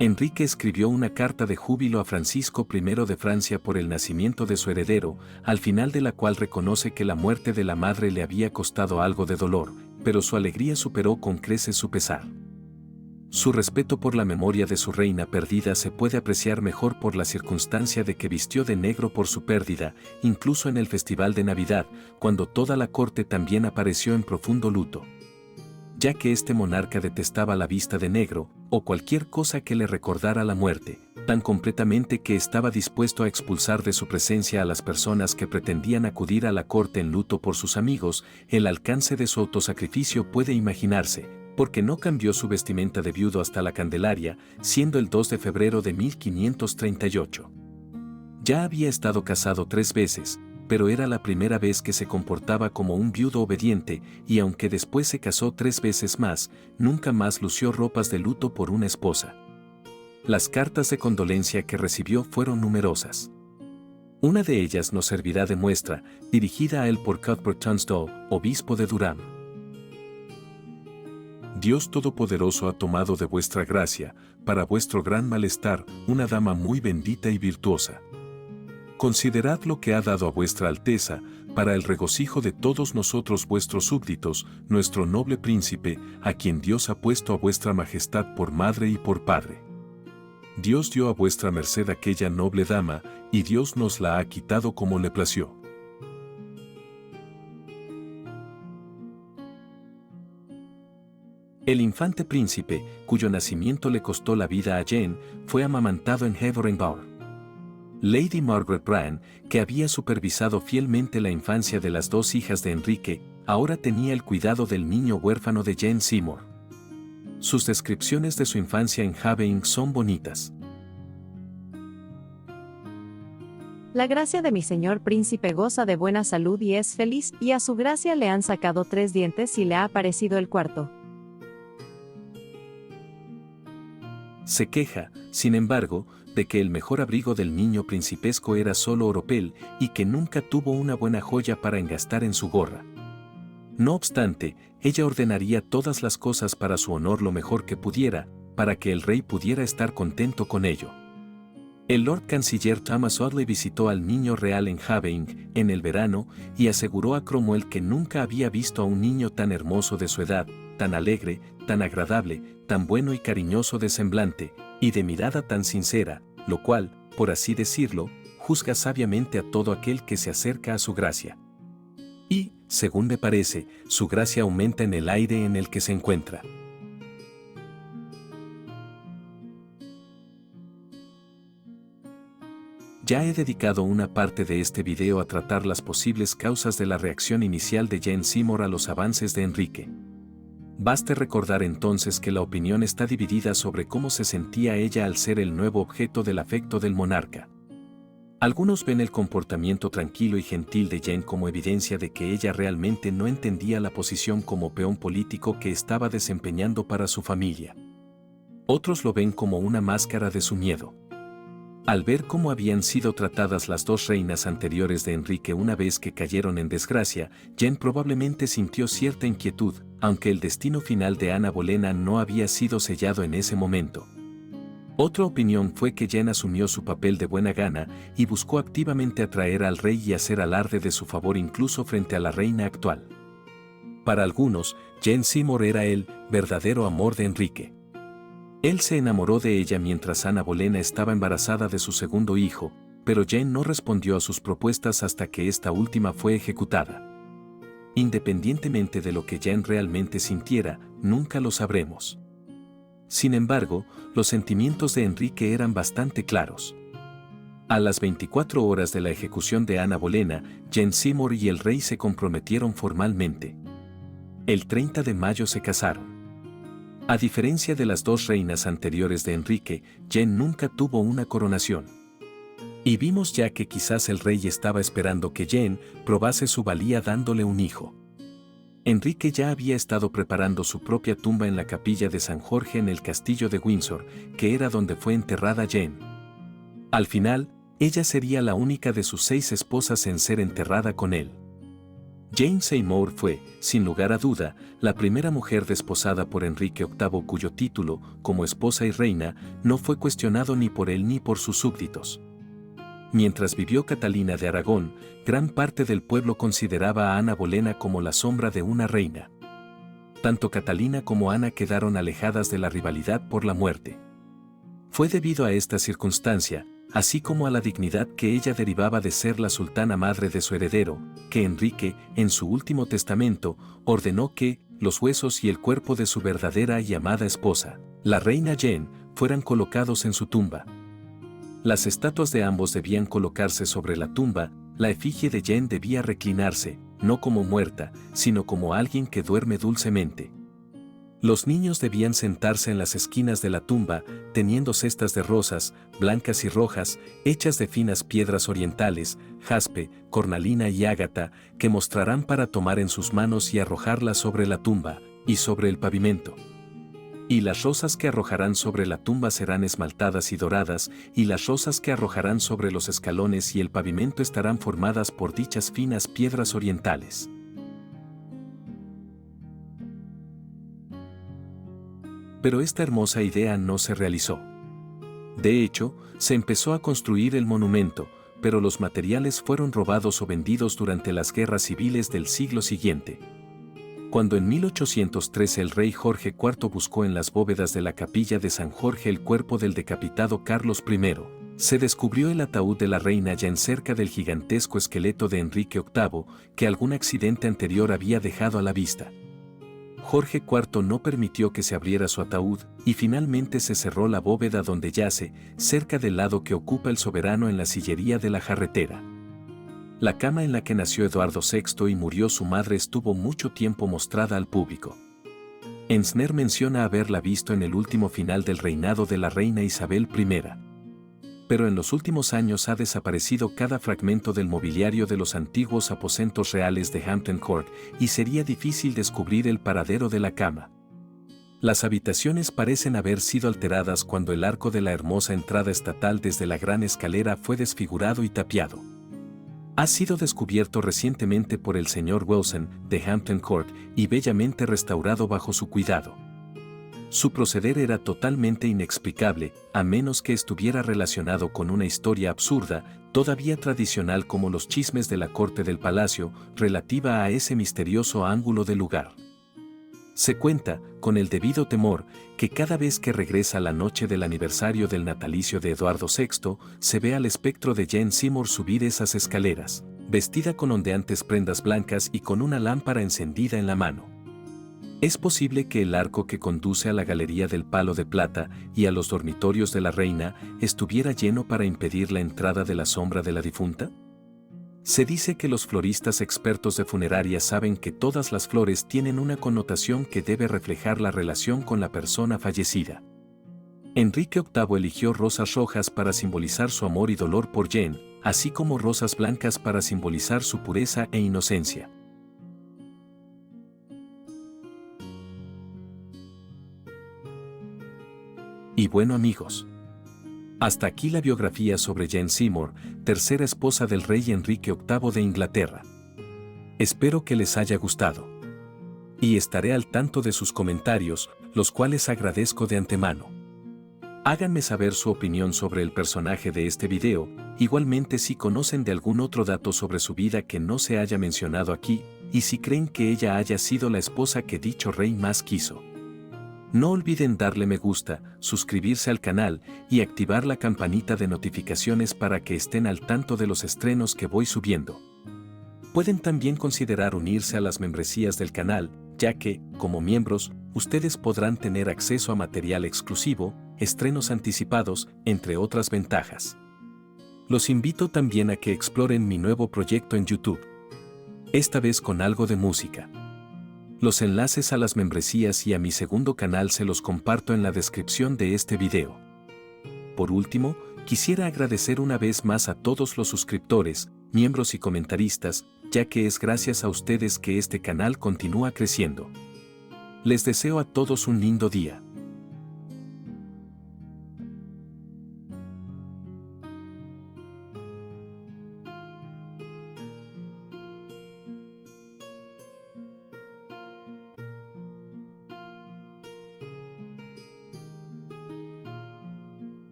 Enrique escribió una carta de júbilo a Francisco I de Francia por el nacimiento de su heredero, al final de la cual reconoce que la muerte de la madre le había costado algo de dolor, pero su alegría superó con creces su pesar. Su respeto por la memoria de su reina perdida se puede apreciar mejor por la circunstancia de que vistió de negro por su pérdida, incluso en el Festival de Navidad, cuando toda la corte también apareció en profundo luto. Ya que este monarca detestaba la vista de negro, o cualquier cosa que le recordara la muerte, tan completamente que estaba dispuesto a expulsar de su presencia a las personas que pretendían acudir a la corte en luto por sus amigos, el alcance de su autosacrificio puede imaginarse, porque no cambió su vestimenta de viudo hasta la Candelaria, siendo el 2 de febrero de 1538. Ya había estado casado 3 veces, pero era la primera vez que se comportaba como un viudo obediente, y aunque después se casó 3 veces más, nunca más lució ropas de luto por una esposa. Las cartas de condolencia que recibió fueron numerosas. Una de ellas nos servirá de muestra, dirigida a él por Cuthbert Tunstall, obispo de Durham. Dios Todopoderoso ha tomado de vuestra gracia, para vuestro gran malestar, una dama muy bendita y virtuosa. Considerad lo que ha dado a vuestra Alteza, para el regocijo de todos nosotros vuestros súbditos, nuestro noble príncipe, a quien Dios ha puesto a vuestra majestad por madre y por padre. Dios dio a vuestra merced aquella noble dama, y Dios nos la ha quitado como le plació. El infante príncipe, cuyo nacimiento le costó la vida a Jane, fue amamantado en Havering Bower. Lady Margaret Bryan, que había supervisado fielmente la infancia de las 2 hijas de Enrique, ahora tenía el cuidado del niño huérfano de Jane Seymour. Sus descripciones de su infancia en Havering son bonitas. La gracia de mi señor príncipe goza de buena salud y es feliz, y a su gracia le han sacado 3 dientes y le ha aparecido el cuarto. Se queja, sin embargo, de que el mejor abrigo del niño principesco era solo oropel y que nunca tuvo una buena joya para engastar en su gorra. No obstante, ella ordenaría todas las cosas para su honor lo mejor que pudiera, para que el rey pudiera estar contento con ello. El Lord Canciller Thomas Audley visitó al niño real en Havering en el verano y aseguró a Cromwell que nunca había visto a un niño tan hermoso de su edad, tan alegre, tan agradable, tan bueno y cariñoso de semblante, y de mirada tan sincera, lo cual, por así decirlo, juzga sabiamente a todo aquel que se acerca a su gracia. Y, según me parece, su gracia aumenta en el aire en el que se encuentra. Ya he dedicado una parte de este video a tratar las posibles causas de la reacción inicial de Jane Seymour a los avances de Enrique. Baste recordar entonces que la opinión está dividida sobre cómo se sentía ella al ser el nuevo objeto del afecto del monarca. Algunos ven el comportamiento tranquilo y gentil de Jane como evidencia de que ella realmente no entendía la posición como peón político que estaba desempeñando para su familia. Otros lo ven como una máscara de su miedo. Al ver cómo habían sido tratadas las dos reinas anteriores de Enrique una vez que cayeron en desgracia, Jane probablemente sintió cierta inquietud, aunque el destino final de Ana Bolena no había sido sellado en ese momento. Otra opinión fue que Jane asumió su papel de buena gana y buscó activamente atraer al rey y hacer alarde de su favor incluso frente a la reina actual. Para algunos, Jane Seymour era el verdadero amor de Enrique. Él se enamoró de ella mientras Ana Bolena estaba embarazada de su segundo hijo, pero Jane no respondió a sus propuestas hasta que esta última fue ejecutada. Independientemente de lo que Jane realmente sintiera, nunca lo sabremos. Sin embargo, los sentimientos de Enrique eran bastante claros. A las 24 horas de la ejecución de Ana Bolena, Jane Seymour y el rey se comprometieron formalmente. El 30 de mayo se casaron. A diferencia de las dos reinas anteriores de Enrique, Jane nunca tuvo una coronación. Y vimos ya que quizás el rey estaba esperando que Jane probase su valía dándole un hijo. Enrique ya había estado preparando su propia tumba en la capilla de San Jorge en el castillo de Windsor, que era donde fue enterrada Jane. Al final, ella sería la única de sus 6 esposas en ser enterrada con él. Jane Seymour fue, sin lugar a duda, la primera mujer desposada por Enrique VIII cuyo título, como esposa y reina, no fue cuestionado ni por él ni por sus súbditos. Mientras vivió Catalina de Aragón, gran parte del pueblo consideraba a Ana Bolena como la sombra de una reina. Tanto Catalina como Ana quedaron alejadas de la rivalidad por la muerte. Fue debido a esta circunstancia, así como a la dignidad que ella derivaba de ser la sultana madre de su heredero, que Enrique, en su último testamento, ordenó que los huesos y el cuerpo de su verdadera y amada esposa, la reina Jane, fueran colocados en su tumba. Las estatuas de ambos debían colocarse sobre la tumba, la efigie de Jane debía reclinarse, no como muerta, sino como alguien que duerme dulcemente. Los niños debían sentarse en las esquinas de la tumba, teniendo cestas de rosas, blancas y rojas, hechas de finas piedras orientales, jaspe, cornalina y ágata, que mostrarán para tomar en sus manos y arrojarlas sobre la tumba, y sobre el pavimento. Y las rosas que arrojarán sobre la tumba serán esmaltadas y doradas, y las rosas que arrojarán sobre los escalones y el pavimento estarán formadas por dichas finas piedras orientales. Pero esta hermosa idea no se realizó. De hecho, se empezó a construir el monumento, pero los materiales fueron robados o vendidos durante las guerras civiles del siglo siguiente. Cuando en 1813 el rey Jorge IV buscó en las bóvedas de la capilla de San Jorge el cuerpo del decapitado Carlos I, se descubrió el ataúd de la reina Jane cerca del gigantesco esqueleto de Enrique VIII que algún accidente anterior había dejado a la vista. Jorge IV no permitió que se abriera su ataúd, y finalmente se cerró la bóveda donde yace, cerca del lado que ocupa el soberano en la sillería de la jarretera. La cama en la que nació Eduardo VI y murió su madre estuvo mucho tiempo mostrada al público. Ensner menciona haberla visto en el último final del reinado de la reina Isabel I. Pero en los últimos años ha desaparecido cada fragmento del mobiliario de los antiguos aposentos reales de Hampton Court y sería difícil descubrir el paradero de la cama. Las habitaciones parecen haber sido alteradas cuando el arco de la hermosa entrada estatal desde la gran escalera fue desfigurado y tapiado. Ha sido descubierto recientemente por el señor Wilson de Hampton Court y bellamente restaurado bajo su cuidado. Su proceder era totalmente inexplicable, a menos que estuviera relacionado con una historia absurda, todavía tradicional como los chismes de la corte del palacio, relativa a ese misterioso ángulo del lugar. Se cuenta, con el debido temor, que cada vez que regresa la noche del aniversario del natalicio de Eduardo VI, se ve al espectro de Jane Seymour subir esas escaleras, vestida con ondeantes prendas blancas y con una lámpara encendida en la mano. Es posible que el arco que conduce a la galería del Palo de Plata y a los dormitorios de la reina estuviera lleno para impedir la entrada de la sombra de la difunta. Se dice que los floristas expertos de funeraria saben que todas las flores tienen una connotación que debe reflejar la relación con la persona fallecida. Enrique VIII eligió rosas rojas para simbolizar su amor y dolor por Jane, así como rosas blancas para simbolizar su pureza e inocencia. Y bueno amigos, Hasta aquí la biografía sobre Jane Seymour, tercera esposa del rey Enrique VIII de Inglaterra. Espero que les haya gustado. Y estaré al tanto de sus comentarios, los cuales agradezco de antemano. Háganme saber su opinión sobre el personaje de este video, igualmente si conocen de algún otro dato sobre su vida que no se haya mencionado aquí, y si creen que ella haya sido la esposa que dicho rey más quiso. No olviden darle me gusta, suscribirse al canal y activar la campanita de notificaciones para que estén al tanto de los estrenos que voy subiendo. Pueden también considerar unirse a las membresías del canal, ya que, como miembros, ustedes podrán tener acceso a material exclusivo, estrenos anticipados, entre otras ventajas. Los invito también a que exploren mi nuevo proyecto en YouTube. Esta vez con algo de música. Los enlaces a las membresías y a mi segundo canal se los comparto en la descripción de este video. Por último, quisiera agradecer una vez más a todos los suscriptores, miembros y comentaristas, ya que es gracias a ustedes que este canal continúa creciendo. Les deseo a todos un lindo día.